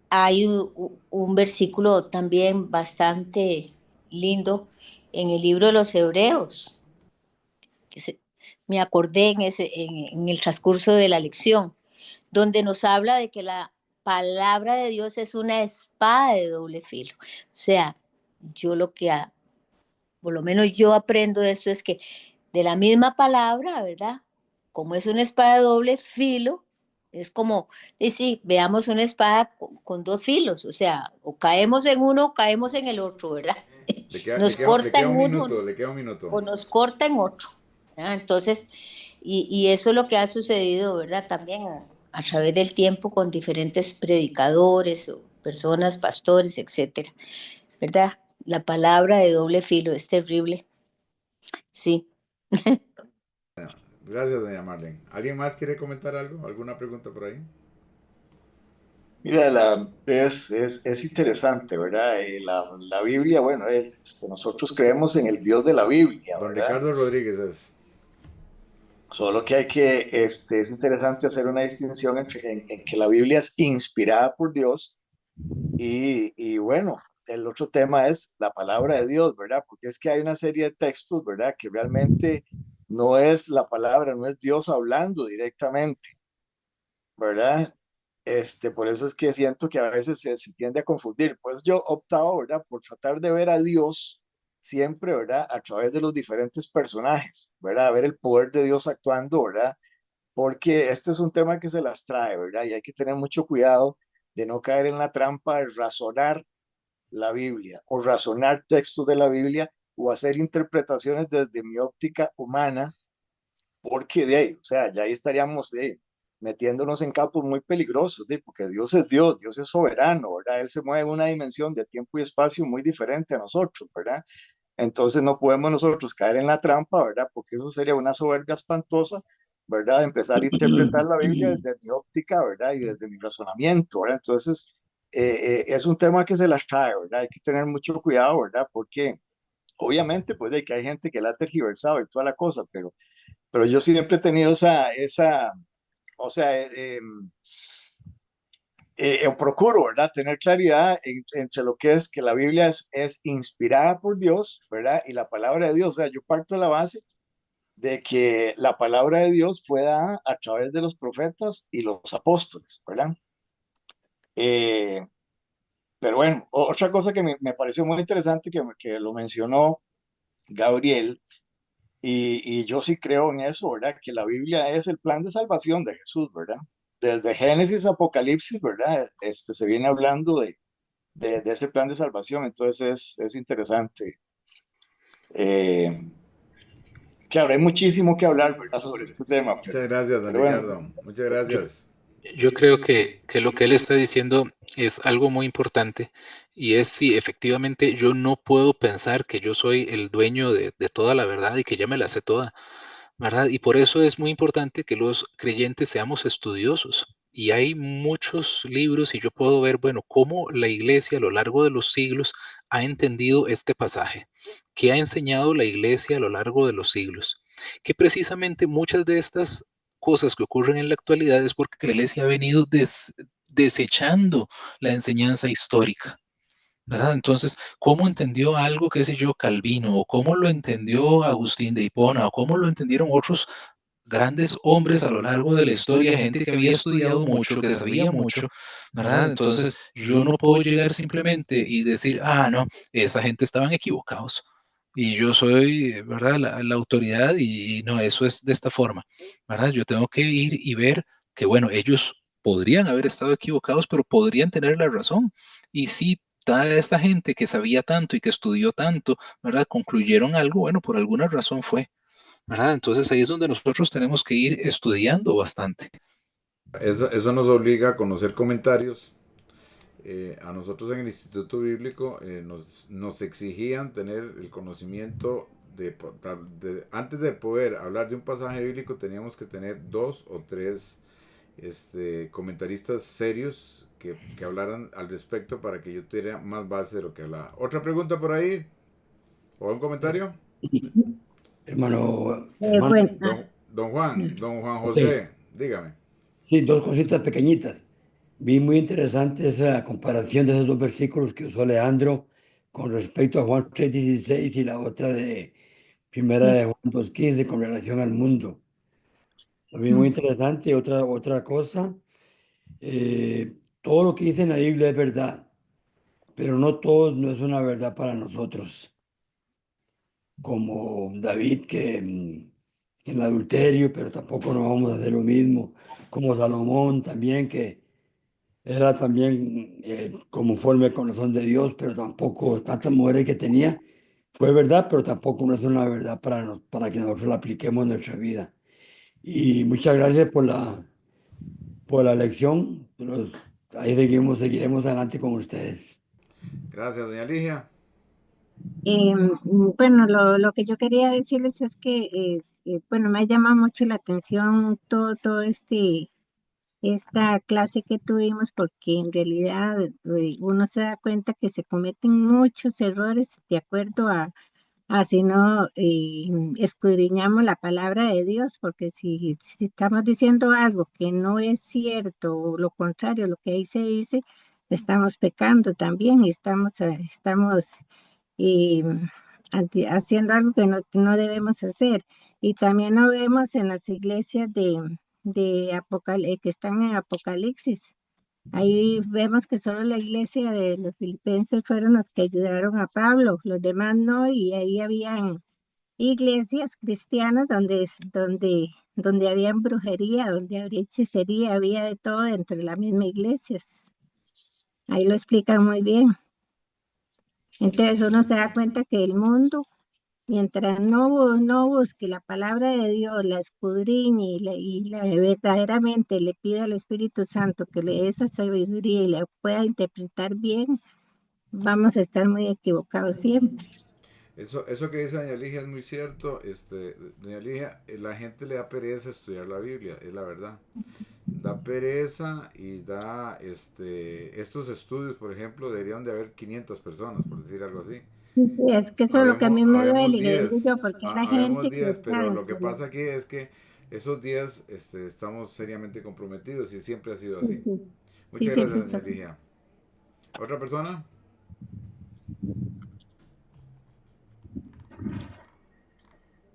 hay un versículo también bastante lindo en el libro de los Hebreos, que me acordé en el transcurso de la lección, donde nos habla de que la palabra de Dios es una espada de doble filo. O sea, yo por lo menos yo aprendo de eso es que de la misma palabra, ¿verdad? Como es una espada de doble filo, es como, y sí, veamos una espada con dos filos, o sea, o caemos en uno o caemos en el otro, ¿verdad? Nos Le corta queda en un uno minuto, le queda un minuto. o nos corta en otro. ¿Verdad? Entonces, y eso es lo que ha sucedido, ¿verdad? También a través del tiempo con diferentes predicadores o personas, pastores, etcétera, ¿verdad? La palabra de doble filo es terrible, sí. Gracias, doña Marlene. ¿Alguien más quiere comentar algo? ¿Alguna pregunta por ahí? Mira, es interesante, ¿verdad? La Biblia, bueno, nosotros creemos en el Dios de la Biblia, Don ¿verdad? Ricardo Rodríguez es. Solo que es interesante hacer una distinción en que la Biblia es inspirada por Dios y bueno, el otro tema es la palabra de Dios, ¿verdad? Porque es que hay una serie de textos, ¿verdad? Que realmente no es la palabra, no es Dios hablando directamente, ¿verdad? Por eso es que siento que a veces se tiende a confundir. Pues yo he optado, ¿verdad? Por tratar de ver a Dios siempre, ¿verdad? A través de los diferentes personajes, ¿verdad? Ver el poder de Dios actuando, ¿verdad? Porque este es un tema que se las trae, ¿verdad? Y hay que tener mucho cuidado de no caer en la trampa de razonar la Biblia o razonar textos de la Biblia o hacer interpretaciones desde mi óptica humana, porque de ahí, o sea, ya ahí estaríamos metiéndonos en campos muy peligrosos, porque Dios es soberano, ¿verdad? Él se mueve en una dimensión de tiempo y espacio muy diferente a nosotros, ¿verdad? Entonces no podemos nosotros caer en la trampa, ¿verdad? Porque eso sería una soberbia espantosa, ¿verdad? Empezar a interpretar la Biblia desde mi óptica, ¿verdad? Y desde mi razonamiento, ¿verdad? Entonces, es un tema que se las trae, ¿verdad? Hay que tener mucho cuidado, ¿verdad? Porque obviamente, pues, de que hay gente que la ha tergiversado y toda la cosa, pero yo siempre he tenido o sea, procuro, ¿verdad? Tener claridad entre lo que es que la Biblia es inspirada por Dios, ¿verdad? Y la palabra de Dios, o sea, yo parto de la base de que la palabra de Dios fue dada a través de los profetas y los apóstoles, ¿verdad? Eh, pero bueno, otra cosa que me pareció muy interesante que lo mencionó Gabriel, y yo sí creo en eso, ¿verdad? Que la Biblia es el plan de salvación de Jesús, ¿verdad? Desde Génesis a Apocalipsis, ¿verdad? Se viene hablando de ese plan de salvación, entonces es interesante. Eh, claro, hay muchísimo que hablar, ¿verdad? Sobre este tema, Muchas gracias, don pero bueno, Ricardo. Muchas Yo, gracias. yo creo que lo que él está diciendo es algo muy importante y es si efectivamente yo no puedo pensar que yo soy el dueño de toda la verdad y que ya me la sé toda, ¿verdad? Y por eso es muy importante que los creyentes seamos estudiosos. Y hay muchos libros y yo puedo ver, bueno, cómo la iglesia a lo largo de los siglos ha entendido este pasaje, que ha enseñado la iglesia a lo largo de los siglos, que precisamente muchas de estas cosas que ocurren en la actualidad es porque la iglesia ha venido desechando la enseñanza histórica. ¿Verdad? Entonces, ¿cómo entendió algo, qué sé yo, Calvino, o cómo lo entendió Agustín de Hipona, o cómo lo entendieron otros grandes hombres a lo largo de la historia, gente que había estudiado mucho, que sabía mucho, ¿verdad? Entonces, yo no puedo llegar simplemente y decir, ah, no, esa gente estaban equivocados. Y yo soy, ¿verdad?, la autoridad y no, eso es de esta forma, ¿verdad? Yo tengo que ir y ver que, bueno, ellos podrían haber estado equivocados, pero podrían tener la razón. Y si toda esta gente que sabía tanto y que estudió tanto, ¿verdad? Concluyeron algo, bueno, por alguna razón fue, ¿verdad? Entonces ahí es donde nosotros tenemos que ir estudiando bastante. Eso nos obliga a conocer comentarios. A nosotros en el Instituto Bíblico nos exigían tener el conocimiento antes de poder hablar de un pasaje bíblico teníamos que tener dos o tres comentaristas serios que hablaran al respecto para que yo tuviera más base de lo que hablaba. ¿Otra pregunta por ahí? ¿O un comentario? Hermano, Bueno, Don Juan ok, José, dígame. sí, dos cositas pequeñitas. Vi muy interesante esa comparación de esos dos versículos que usó Leandro con respecto a Juan 3:16 y la otra de Primera de Juan 2:15 con relación al mundo. Lo vi muy interesante. Otra cosa, todo lo que dice en la Biblia es verdad, pero no todo no es una verdad para nosotros. Como David que en adulterio, pero tampoco nos vamos a hacer lo mismo. Como Salomón también, que era también conforme al corazón de Dios, pero tampoco tantas mujeres que tenía. Fue verdad, pero tampoco no es una verdad para que nosotros la apliquemos en nuestra vida. Y muchas gracias por la lección. Ahí seguiremos adelante con ustedes. Gracias, doña Ligia. Bueno, lo que yo quería decirles es que bueno, me ha llamado mucho la atención todo esta clase que tuvimos porque en realidad uno se da cuenta que se cometen muchos errores de acuerdo así no escudriñamos la palabra de Dios, porque si estamos diciendo algo que no es cierto o lo contrario, lo que ahí se dice, estamos pecando también y estamos y haciendo algo que no debemos hacer. Y también lo vemos en las iglesias que están en Apocalipsis. Ahí vemos que solo la iglesia de los filipenses fueron los que ayudaron a Pablo, los demás no, y ahí habían iglesias cristianas donde había brujería, donde había hechicería, había de todo dentro de la misma iglesia. Ahí lo explican muy bien. Entonces uno se da cuenta que el mundo, mientras no busque la palabra de Dios, la escudriñe verdaderamente le pida al Espíritu Santo que le dé esa sabiduría y la pueda interpretar bien, vamos a estar muy equivocados siempre. Eso que dice doña Ligia es muy cierto. Doña Ligia, la gente le da pereza estudiar la Biblia, es la verdad. Da pereza y estos estudios, por ejemplo, deberían de haber 500 personas, por decir algo así. Sí, es que eso es lo que a mí me Habemos duele, le digo 10, yo, porque la habemos gente que 10, está pero lo que dentro de pasa aquí es que esos días estamos seriamente comprometidos y siempre ha sido sí, así. sí, sí, Muchas siempre gracias, está doña así. Ligia. ¿Otra persona?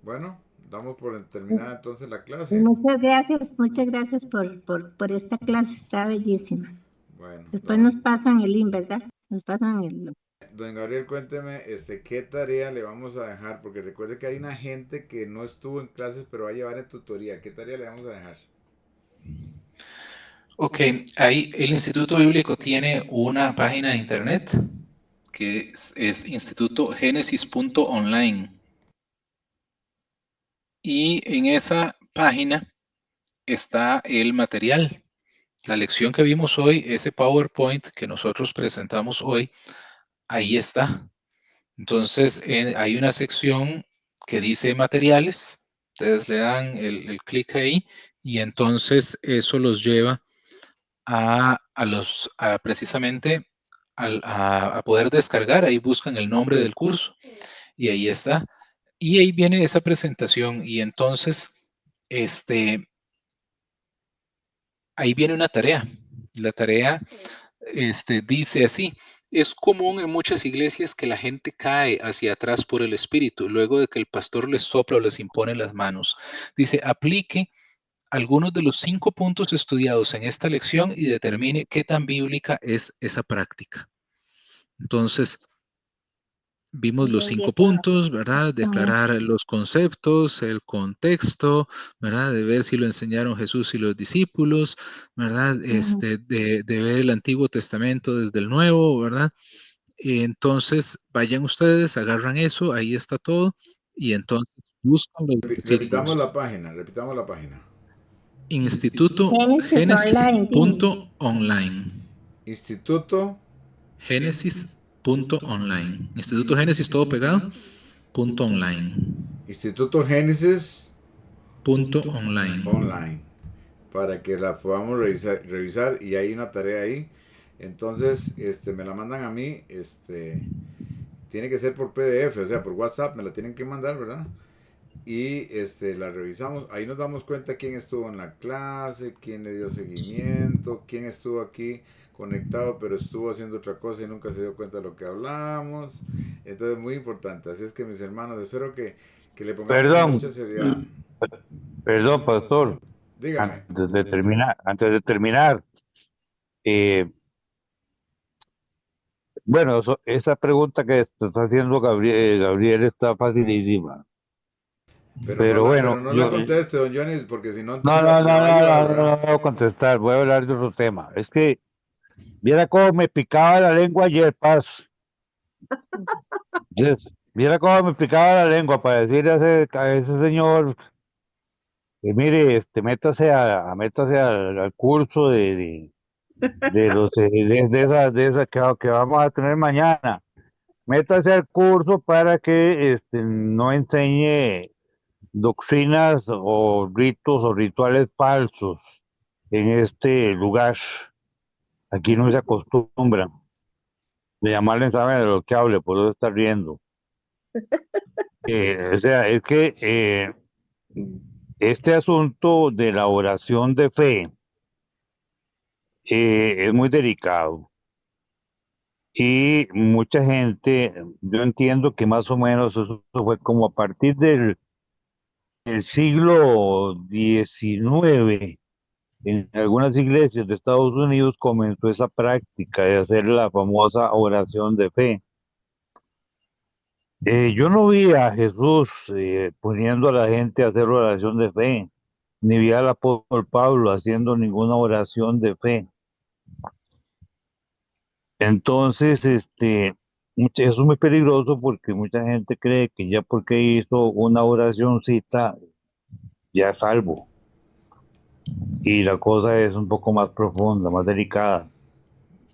Bueno, damos por terminada entonces la Y clase. muchas gracias por esta clase, está bellísima. Bueno, Después nos pasan el link, ¿verdad? Nos pasan don Gabriel, cuénteme, qué tarea le vamos a dejar, porque recuerde que hay una gente que no estuvo en clases, pero va a llevar en tutoría. ¿Qué tarea le vamos a dejar? Ok, ahí el Instituto Bíblico tiene una página de internet que es institutogenesis.online. Y en esa página está el material. La lección que vimos hoy, ese PowerPoint que nosotros presentamos hoy, ahí está. Entonces, hay una sección que dice materiales. Ustedes le dan el clic ahí y entonces eso los lleva precisamente a poder descargar. Ahí buscan el nombre del curso y ahí está. Y ahí viene esa presentación y entonces, ahí viene una tarea. La tarea, dice así: es común en muchas iglesias que la gente cae hacia atrás por el espíritu, luego de que el pastor les sopla o les impone las manos. Dice, aplique algunos de los 5 puntos estudiados en esta lección y determine qué tan bíblica es esa práctica. Entonces, vimos los 5 puntos, ¿verdad? De aclarar los conceptos, el contexto, ¿verdad? De ver si lo enseñaron Jesús y los discípulos, ¿verdad? De ver el Antiguo Testamento desde el Nuevo, ¿verdad? Entonces, vayan ustedes, agarran eso, ahí está todo, y entonces buscan los Repitamos versículos. la página, repitamos la página. Génesis Online. institutogenesis.online. Instituto Génesis.online. Instituto Génesis, todo pegado, .online. Instituto Génesis .online. Online, para que la podamos revisar y hay una tarea ahí. Entonces, me la mandan a mí, tiene que ser por PDF, o sea, por WhatsApp me la tienen que mandar, ¿verdad? Y la revisamos, ahí nos damos cuenta quién estuvo en la clase, quién le dio seguimiento, quién estuvo aquí conectado pero estuvo haciendo otra cosa y nunca se dio cuenta de lo que hablamos. Entonces, muy importante. Así es que, mis hermanos, espero que le pongamos mucha Perdón, seriedad. perdón, pastor. Dígame. Antes de terminar, eh, bueno, esa pregunta que está haciendo Gabriel está facilísima. Pero Pero bueno, no la conteste, don Johnny, porque si no, no, entonces no, le no, va a no, ayudar, no, no, ¿verdad? no voy a contestar, voy a hablar de otro tema. Es que, viera cómo me picaba la lengua ayer, Paz. Viera cómo me picaba la lengua para decirle a ese señor que mire, métase al curso de esas que vamos a tener mañana. Métase al curso para que no enseñe doctrinas o ritos o rituales falsos en este lugar. Aquí no se acostumbra de llamarle sabe de lo que hable, por eso está riendo. O sea, es que este asunto de la oración de fe es muy delicado y mucha gente, yo entiendo que más o menos eso fue como a partir del siglo XIX. En algunas iglesias de Estados Unidos comenzó esa práctica de hacer la famosa oración de fe. Yo no vi a Jesús poniendo a la gente a hacer oración de fe, ni vi al apóstol Pablo haciendo ninguna oración de fe. Entonces, eso es muy peligroso porque mucha gente cree que ya porque hizo una oracioncita, ya es salvo. Y la cosa es un poco más profunda, más delicada.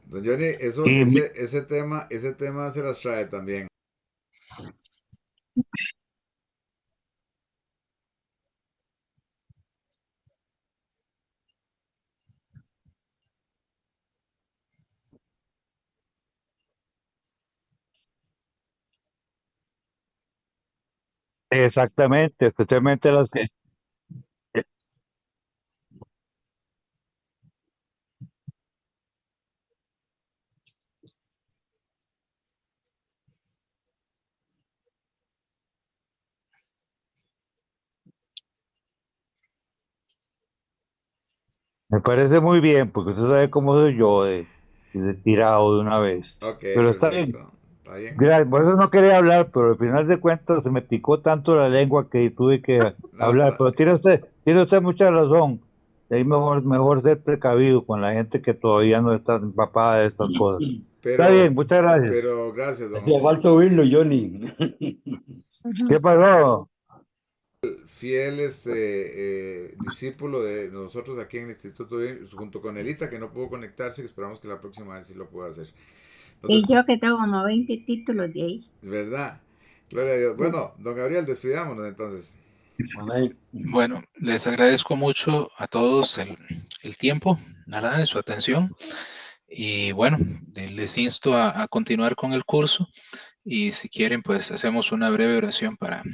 Don Johnny, eso, Y mi- ese tema se las trae también. Exactamente, especialmente las que... Me parece muy bien, porque usted sabe cómo soy yo de tirado de una vez. Ok, Pero está bien. perfecto. Está bien. Gracias. Por eso no quería hablar, pero al final de cuentas se me picó tanto la lengua que tuve que No, hablar. Pero tiene usted mucha razón. Ahí mejor ser precavido con la gente que todavía no está empapada de estas cosas. Está pero, bien, muchas gracias. pero gracias, Hacía don. falta oírlo, Johnny. ¿Qué pasó? Fiel discípulo de nosotros aquí en el Instituto, junto con Elita, que no pudo conectarse, que esperamos que la próxima vez sí lo pueda hacer. Y Nosotros, yo que tengo como 20 títulos de ahí. ¿verdad? Gloria a Dios. Bueno, don Gabriel, despidámonos entonces. Amén. Bueno, les agradezco mucho a todos el tiempo, ¿verdad? De su atención. Y bueno, les insto a continuar con el curso. Y si quieren, pues hacemos una breve oración para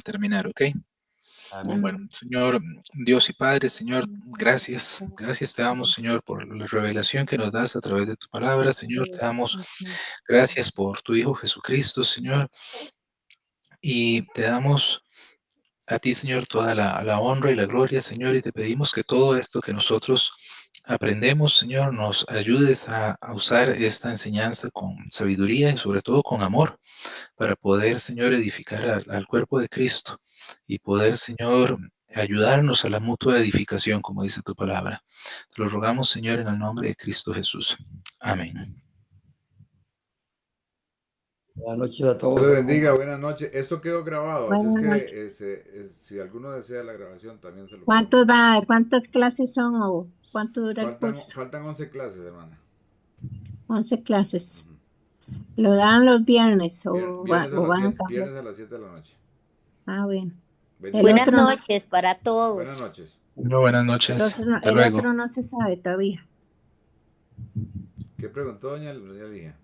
terminar, ¿ok? Amén. Bueno, Señor Dios y Padre, Señor, gracias. Gracias te damos, Señor, por la revelación que nos das a través de tu palabra. Señor, te damos gracias por tu Hijo Jesucristo, Señor. Y te damos a ti, Señor, toda la honra y la gloria, Señor, y te pedimos que todo esto que nosotros aprendemos, Señor, nos ayudes a usar esta enseñanza con sabiduría y sobre todo con amor para poder, Señor, edificar al cuerpo de Cristo y poder, Señor, ayudarnos a la mutua edificación, como dice tu palabra. Te lo rogamos, Señor, en el nombre de Cristo Jesús. Amén. Buenas noches a Dios todos, les hermano. bendiga, buenas noches. Esto quedó grabado, así es Buenas noches. que si alguno desea la grabación también se lo puede. ¿Cuántas clases son o cuánto dura el curso? Faltan 11 clases, hermana. 11 clases. ¿Lo dan los viernes Viernes a o las van a 7, cambiar? viernes a las 7 de la noche. Ah, bueno. El Bendiciones. Buenas otro no, noches para Buenas todos. noches. Bueno, buenas noches. Hasta el luego. otro no se sabe todavía. ¿Qué preguntó doña Lía?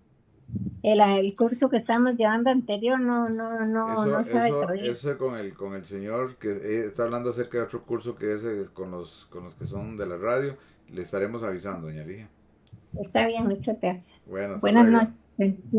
El curso que estamos llevando anterior no sabe todavía. Eso con el señor que está hablando acerca de otro curso que es con los que son de la radio. Le estaremos avisando, doña Lía. Está bien, muchas gracias. Bueno, hasta Buenas luego. noches. Bendiciones.